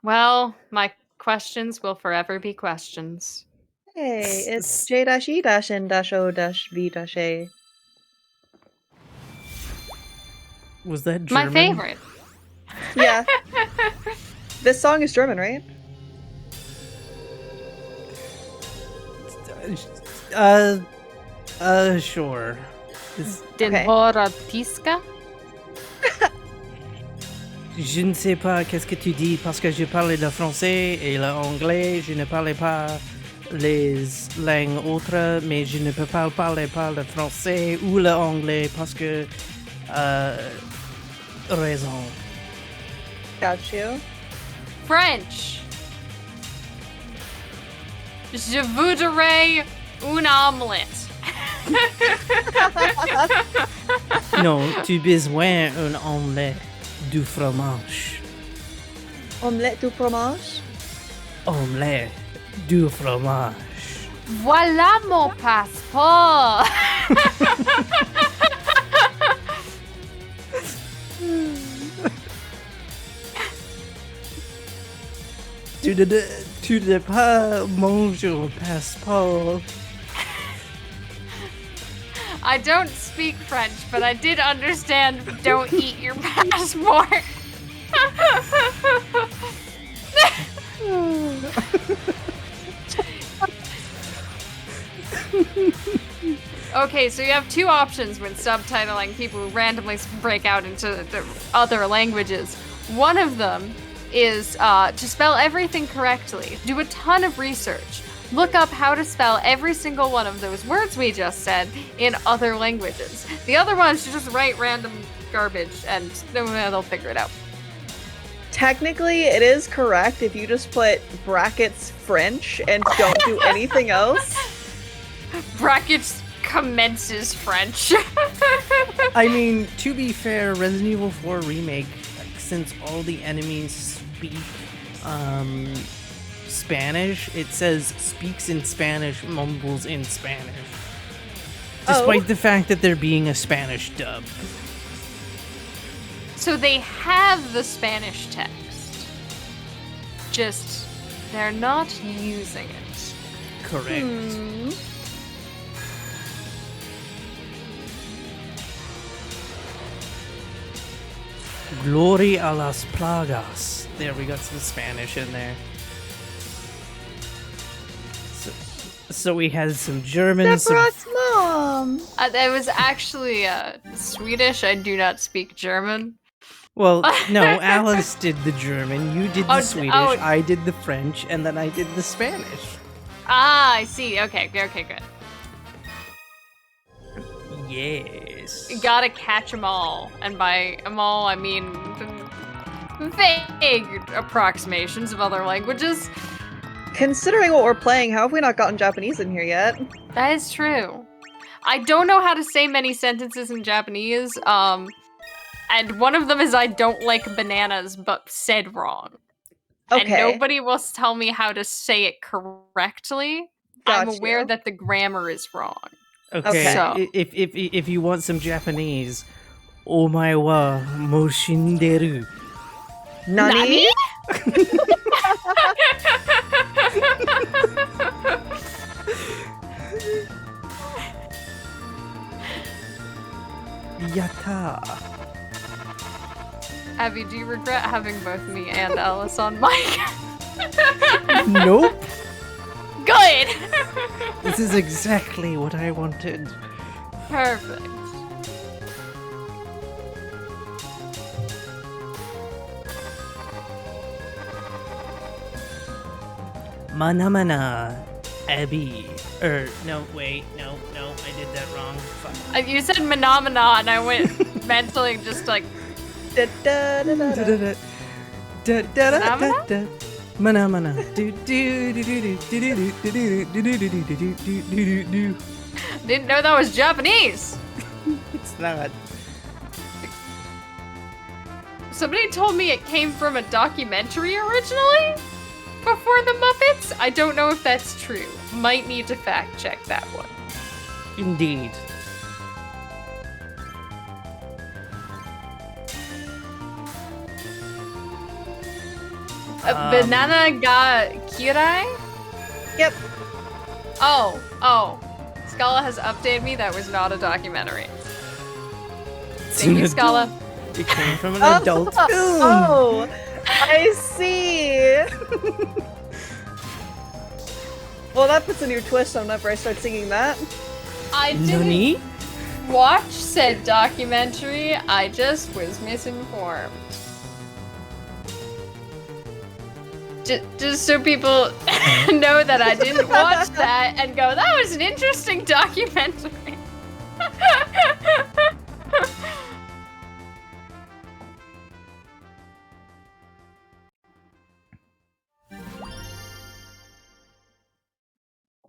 Well, my questions will forever be questions. Hey, it's J-E-N-V-A. Was that My German? favorite. Yeah. This song is German, right? Sure. Den Okay. Horatiska? Je ne sais pas qu'est-ce que tu dis parce que je parle le français et l'anglais. Je ne parle pas les langues autres, mais je ne peux pas parler le français ou l'anglais parce que raison. Got you. French. Je voudrais une omelette. Non, tu besoin un omelette du fromage. Omelette du fromage? Omelette du fromage. Voilà mon passeport. Tu n'as pas mangé un passeport. I don't speak French, but I did understand don't eat your passport. Okay, so you have two options when subtitling people who randomly break out into the other languages. One of them is to spell everything correctly. Do a ton of research. Look up how to spell every single one of those words we just said in other languages. The other ones, you just write random garbage and they'll figure it out. Technically, it is correct if you just put brackets French and don't do anything else. Brackets commences French. I mean, to be fair, Resident Evil 4 Remake, since all the enemies speak Spanish, it says speaks in Spanish, mumbles in Spanish. Despite the fact that there being a Spanish dub. So they have the Spanish text. Just, they're not using it. Correct. Glory a las plagas. There, we got some Spanish in there. So we had some German, Mom! That was actually Swedish. I do not speak German. Well, no, Alice did the German, you did the Swedish, I did the French, and then I did the Spanish. Ah, I see. Okay, good. Yes. You gotta catch 'em all. And by 'em all, I mean vague approximations of other languages. Considering what we're playing, how have we not gotten Japanese in here yet? That is true. I don't know how to say many sentences in Japanese, and one of them is I don't like bananas, but said wrong. Okay. And nobody will tell me how to say it correctly. I'm Got aware you. that the grammar is wrong. Okay, So- if you want some Japanese, omae wa moshinderu. Nani? Yatta. Abbie, do you regret having both me and Alice on mic? Nope. Good! This is exactly what I wanted. Perfect. Manamana, Abbie. No, wait, no, I did that wrong. Fuck. You said phenomena, and I went mentally just like, Da-da-da-da-da. Da-da-da-da-da. Manamana. Do-do-do-do-do-do-do-do-do-do-do-do-do-do. didn't know that was Japanese. It's not. Somebody told me it came from a documentary originally before the Muppets. I don't know if that's true. Might need to fact check that one. Indeed. Banana ga kirai? Yep. Oh. Scala has updated me. That was not a documentary. Thank you, Scala. It came from an adult film. Oh, I see. Well, that puts a new twist on whenever I start singing that. I didn't Nani? watch said documentary. I just was misinformed. Just so people know that I didn't watch that and go, that was an interesting documentary.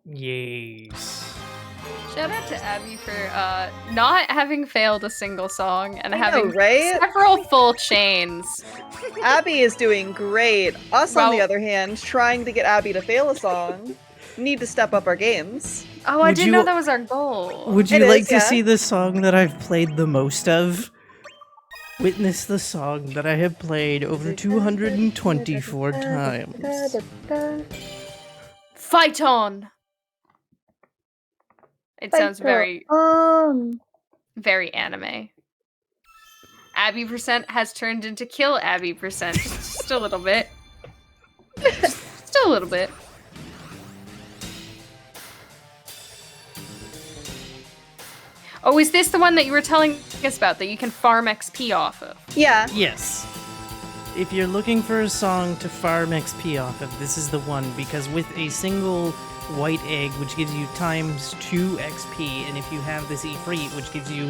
Yes. Shout out to Abbie for not having failed a single song and I know, having right? several full chains. Abbie is doing great. Us, on the Well- other hand, trying to get Abbie to fail a song. Need to step up our games. Oh, I Would didn't you- know that was our goal. Would you It like is, to yeah. see the song that I've played the most of? Witness the song that I have played over 224 times. Fight on! It sounds very, very anime. Abbie% has turned into Kill Abbie%. Just a little bit. Just a little bit. Oh, is this the one that you were telling us about that you can farm XP off of? Yeah. Yes. If you're looking for a song to farm XP off of, this is the one, because with a single white egg, which gives you times 2 XP, and if you have this Ifrit, which gives you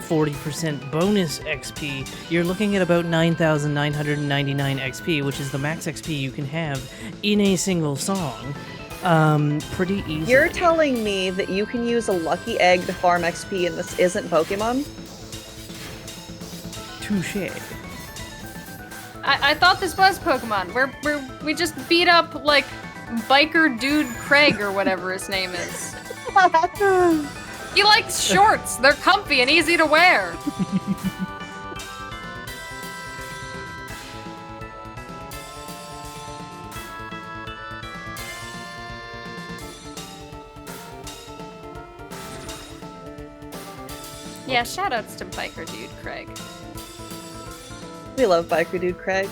40% bonus XP, you're looking at about 9,999 XP, which is the max XP you can have in a single song. Pretty easy. You're telling me that you can use a lucky egg to farm XP and this isn't Pokemon? Touché. I thought this was Pokemon. We just beat up like biker dude Craig or whatever his name is. He likes shorts. They're comfy and easy to wear. Yeah, shoutouts to biker dude Craig. We love Biker Dude Craig.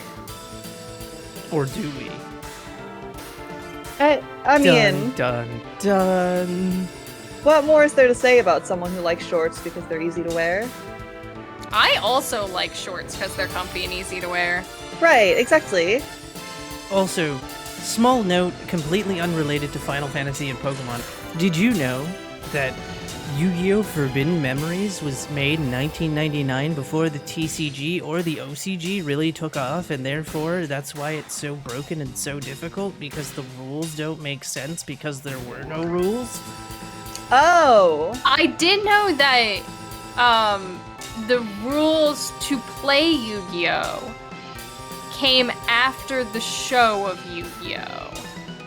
Or do we? I mean, Dun. what more is there to say about someone who likes shorts because they're easy to wear? I also like shorts because they're comfy and easy to wear. Right, exactly. Also, small note, completely unrelated to Final Fantasy and Pokemon. Did you know that Yu-Gi-Oh! Forbidden Memories was made in 1999 before the TCG or the OCG really took off, and therefore that's why it's so broken and so difficult, because the rules don't make sense because there were no rules? Oh! I did know that the rules to play Yu-Gi-Oh! Came after the show of Yu-Gi-Oh!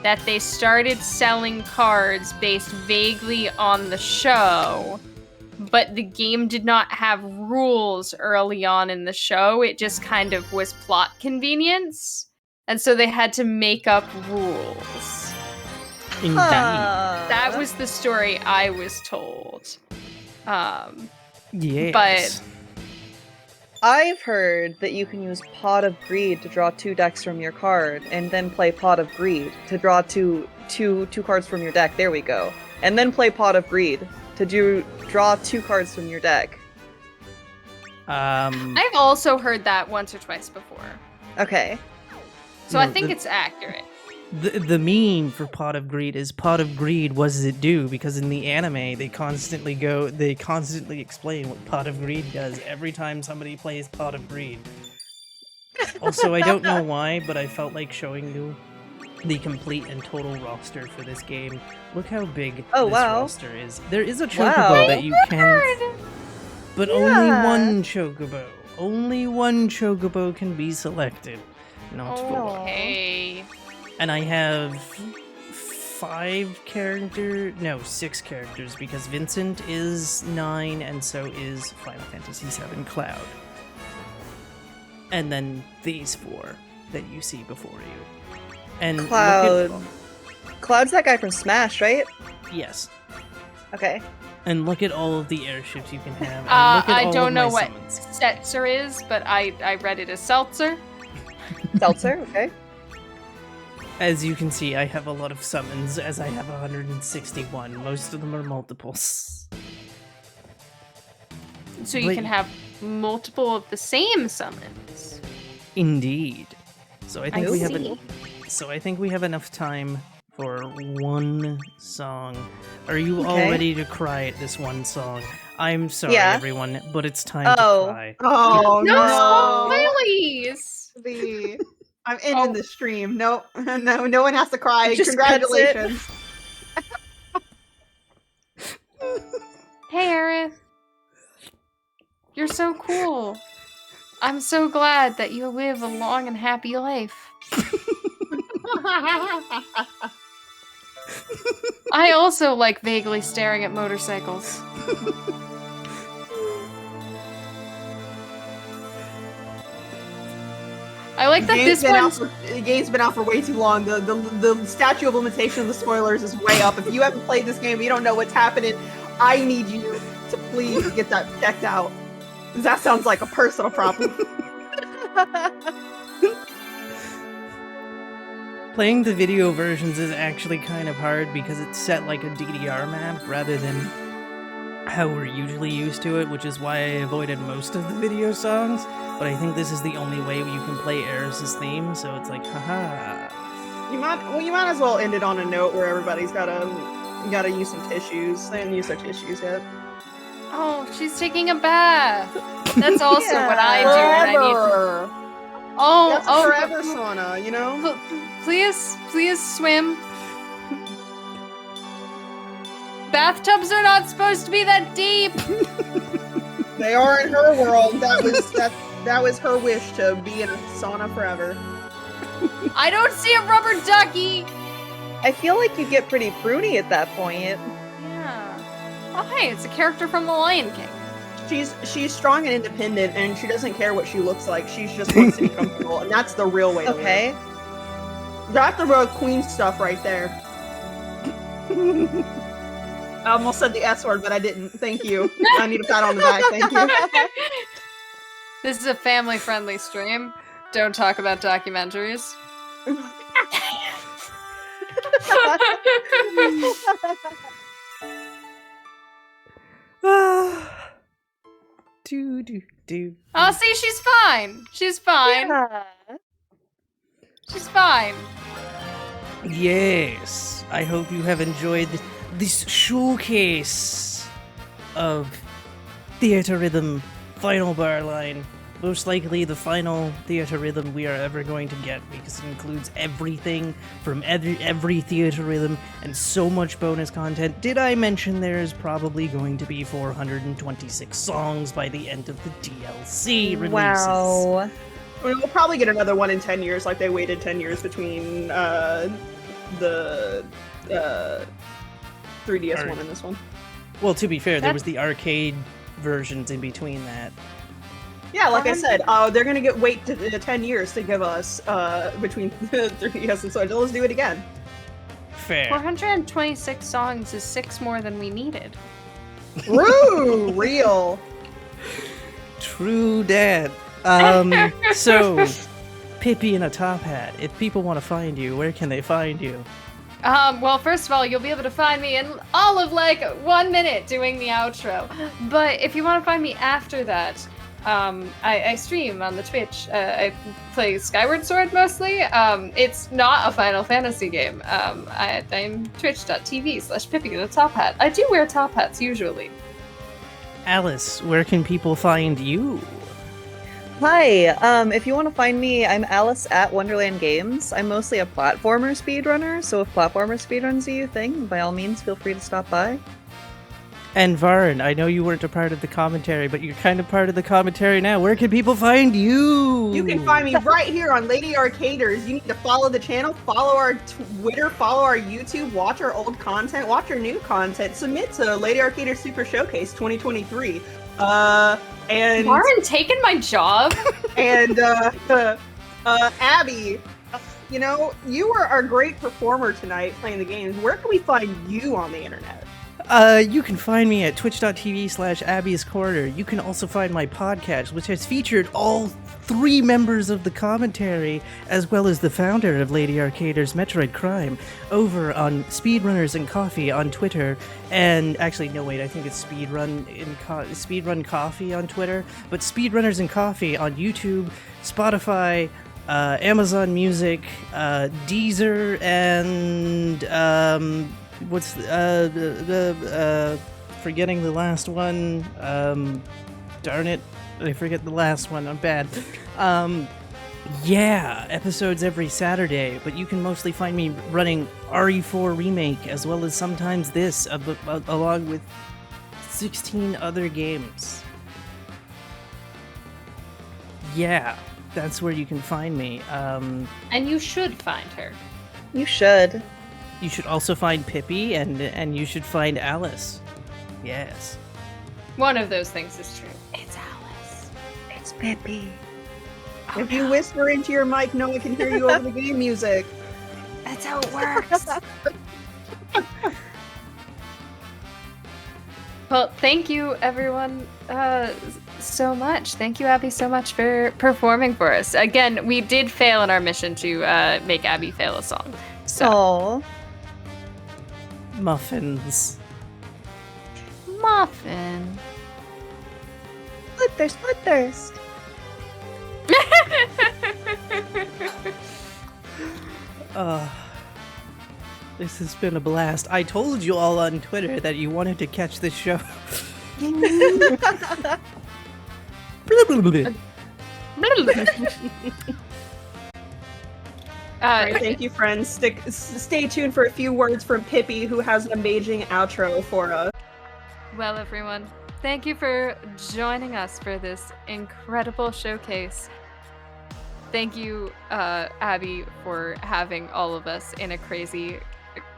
That they started selling cards based vaguely on the show, but the game did not have rules early on in the show. It just kind of was plot convenience. And so they had to make up rules. Indeed. That was the story I was told. Yes. But I've heard that you can use Pot of Greed to draw 2 decks from your card, and then play Pot of Greed to draw two cards from your deck. There we go. And then play Pot of Greed to draw 2 cards from your deck. I've also heard that once or twice before. Okay. So I think it's accurate. The meme for Pot of Greed is Pot of Greed, what does it do? Because in the anime, they constantly explain what Pot of Greed does every time somebody plays Pot of Greed. Also, I don't know why, but I felt like showing you the complete and total roster for this game. Look how big this roster is. There is a chocobo that you can... But only one chocobo. Only one chocobo can be selected. Not four. Okay. And I have 6 characters, because Vincent is 9, and so is Final Fantasy VII Cloud. And then these 4 that you see before you. And Cloud. Cloud's that guy from Smash, right? Yes. Okay. And look at all of the airships you can have. And look at I all don't of know my what summons. Setzer is, but I read it as Seltzer. Seltzer, okay. As you can see, I have a lot of summons, as I have 161. Most of them are multiples. So you can have multiple of the same summons. Indeed. So I think I we have enough time for one song. Are you all Okay. ready to cry at this one song? I'm sorry, Yeah. everyone, but it's time to cry. Oh No, spoilies! I'm ending the stream. No one has to cry. Just cuts it. Congratulations. Hey, Aerith. You're so cool. I'm so glad that you live a long and happy life. I also like vaguely staring at motorcycles. I like that this one's... The game's been out for way too long. The statute of limitation of the spoilers is way up. If you haven't played this game, you don't know what's happening, I need you to please get that checked out. 'Cause that sounds like a personal problem. Playing the video versions is actually kind of hard because it's set like a DDR map rather than how we're usually used to it, which is why I avoided most of the video songs. But I think this is the only way you can play Eris's theme, so it's like, haha. You might as well end it on a note where everybody's gotta use some tissues. They haven't used their tissues yet. Oh, she's taking a bath. That's also what I do when I need to. Forever. Oh, That's a forever sauna, you know? Please swim. Bathtubs are not supposed to be that deep. They are in her world. That was her wish to be in a sauna forever. I don't see a rubber ducky. I feel like you get pretty pruny at that point. Yeah. Oh, hey, it's a character from The Lion King. She's strong and independent, and she doesn't care what she looks like. She just wants to be comfortable, and that's the real way to Okay. live. That's the real queen stuff right there. I almost said the S word, but I didn't. Thank you. I need a pat on the back. Thank you. This is a family-friendly stream. Don't talk about documentaries. Do. Oh, see, she's fine. She's fine. Yeah. She's fine. Yes, I hope you have enjoyed this showcase of Theatrhythm Final Bar Line. Most likely the final Theatrhythm we are ever going to get, because it includes everything from every Theatrhythm and so much bonus content. Did I mention there's probably going to be 426 songs by the end of the DLC releases? Wow. I mean, we'll probably get another one in 10 years, like they waited 10 years between the 3DS one and this one. Well, to be fair, there was the arcade versions in between that. Yeah, like I said, they're gonna wait 10 years to give us between the 3DS and Switch. Let's do it again. Fair. 426 songs is 6 more than we needed. Woo! Real. True dat. So, Pippyinatophat, if people want to find you, where can they find you? Well, first of all, you'll be able to find me in all of, 1 minute doing the outro. But if you want to find me after that, I stream on the Twitch. I play Skyward Sword mostly. It's not a Final Fantasy game. I'm twitch.tv/Pippyinatophat. I do wear top hats usually. Alice, where can people find you? Hi, if you want to find me, I'm Aliceatwonderlandgames. I'm mostly a platformer speedrunner, so if platformer speedruns are your thing, by all means, feel free to stop by. And Varn, I know you weren't a part of the commentary, but you're kind of part of the commentary now. Where can people find you? You can find me right here on Lady Arcaders. You need to follow the channel, follow our Twitter, follow our YouTube, watch our old content, watch our new content, submit to Lady Arcaders Super Showcase 2023. And Lauren taking my job? And Abbie, you know, you were our great performer tonight playing the games. Where can we find you on the internet? You can find me at twitch.tv/Abbie's Corner. You can also find my podcast, which has featured all 3 members of the commentary, as well as the founder of Lady Arcaders, Metroid Crime, over on Speedrunners and Coffee on Twitter. And actually, no, wait, I think it's Speedrun Coffee on Twitter, but Speedrunners and Coffee on YouTube, Spotify, Amazon Music, Deezer, and what's forgetting the last one. Darn it, I forget the last one. I'm bad. Yeah, episodes every Saturday, but you can mostly find me running RE4 Remake, as well as sometimes this, along with 16 other games. Yeah, that's where you can find me. And you should find her. You should. You should also find Pippi, and you should find Alice. Yes. One of those things is true. It's Alice. It's Pippi. Oh, If you whisper into your mic, no one can hear you over the game music. That's how it works. Well, thank you, everyone, so much. Thank you, Abbie, so much for performing for us. Again, we did fail in our mission to make Abbie fail a song. So, Aww. Muffins. often. Split thirst. This has been a blast. I told you all on Twitter that you wanted to catch this show. All right, thank you, friends. Stay tuned for a few words from Pippi, who has an amazing outro for us. Well, everyone, thank you for joining us for this incredible showcase. Thank you, Abbie, for having all of us in a crazy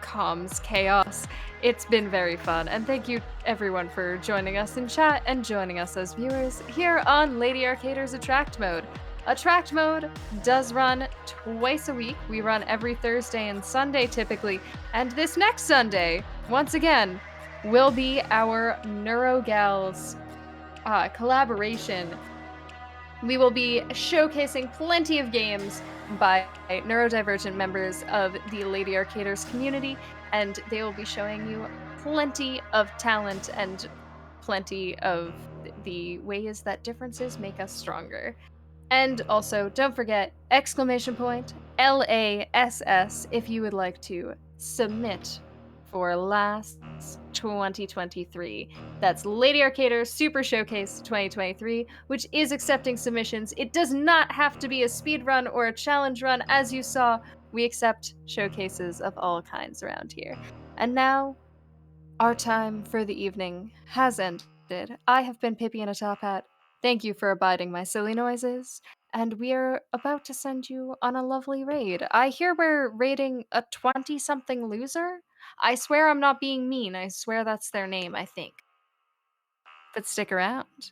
comms chaos. It's been very fun, and thank you, everyone, for joining us in chat and joining us as viewers here on Lady Arcader's Attract Mode. Attract Mode does run twice a week. We run every Thursday and Sunday typically, and this next Sunday, once again, will be our NeuroGals collaboration. We will be showcasing plenty of games by neurodivergent members of the Lady Arcaders community, and they will be showing you plenty of talent and plenty of the ways that differences make us stronger. And also, don't forget, !LASS if you would like to submit for last 2023. That's Lady Arcader Super Showcase 2023, which is accepting submissions. It does not have to be a speed run or a challenge run. As you saw, we accept showcases of all kinds around here. And now, our time for the evening has ended. I have been Pippyinatophat. Thank you for abiding my silly noises, and we are about to send you on a lovely raid. I hear we're raiding a 20-something loser? I swear I'm not being mean. I swear that's their name, I think. But stick around.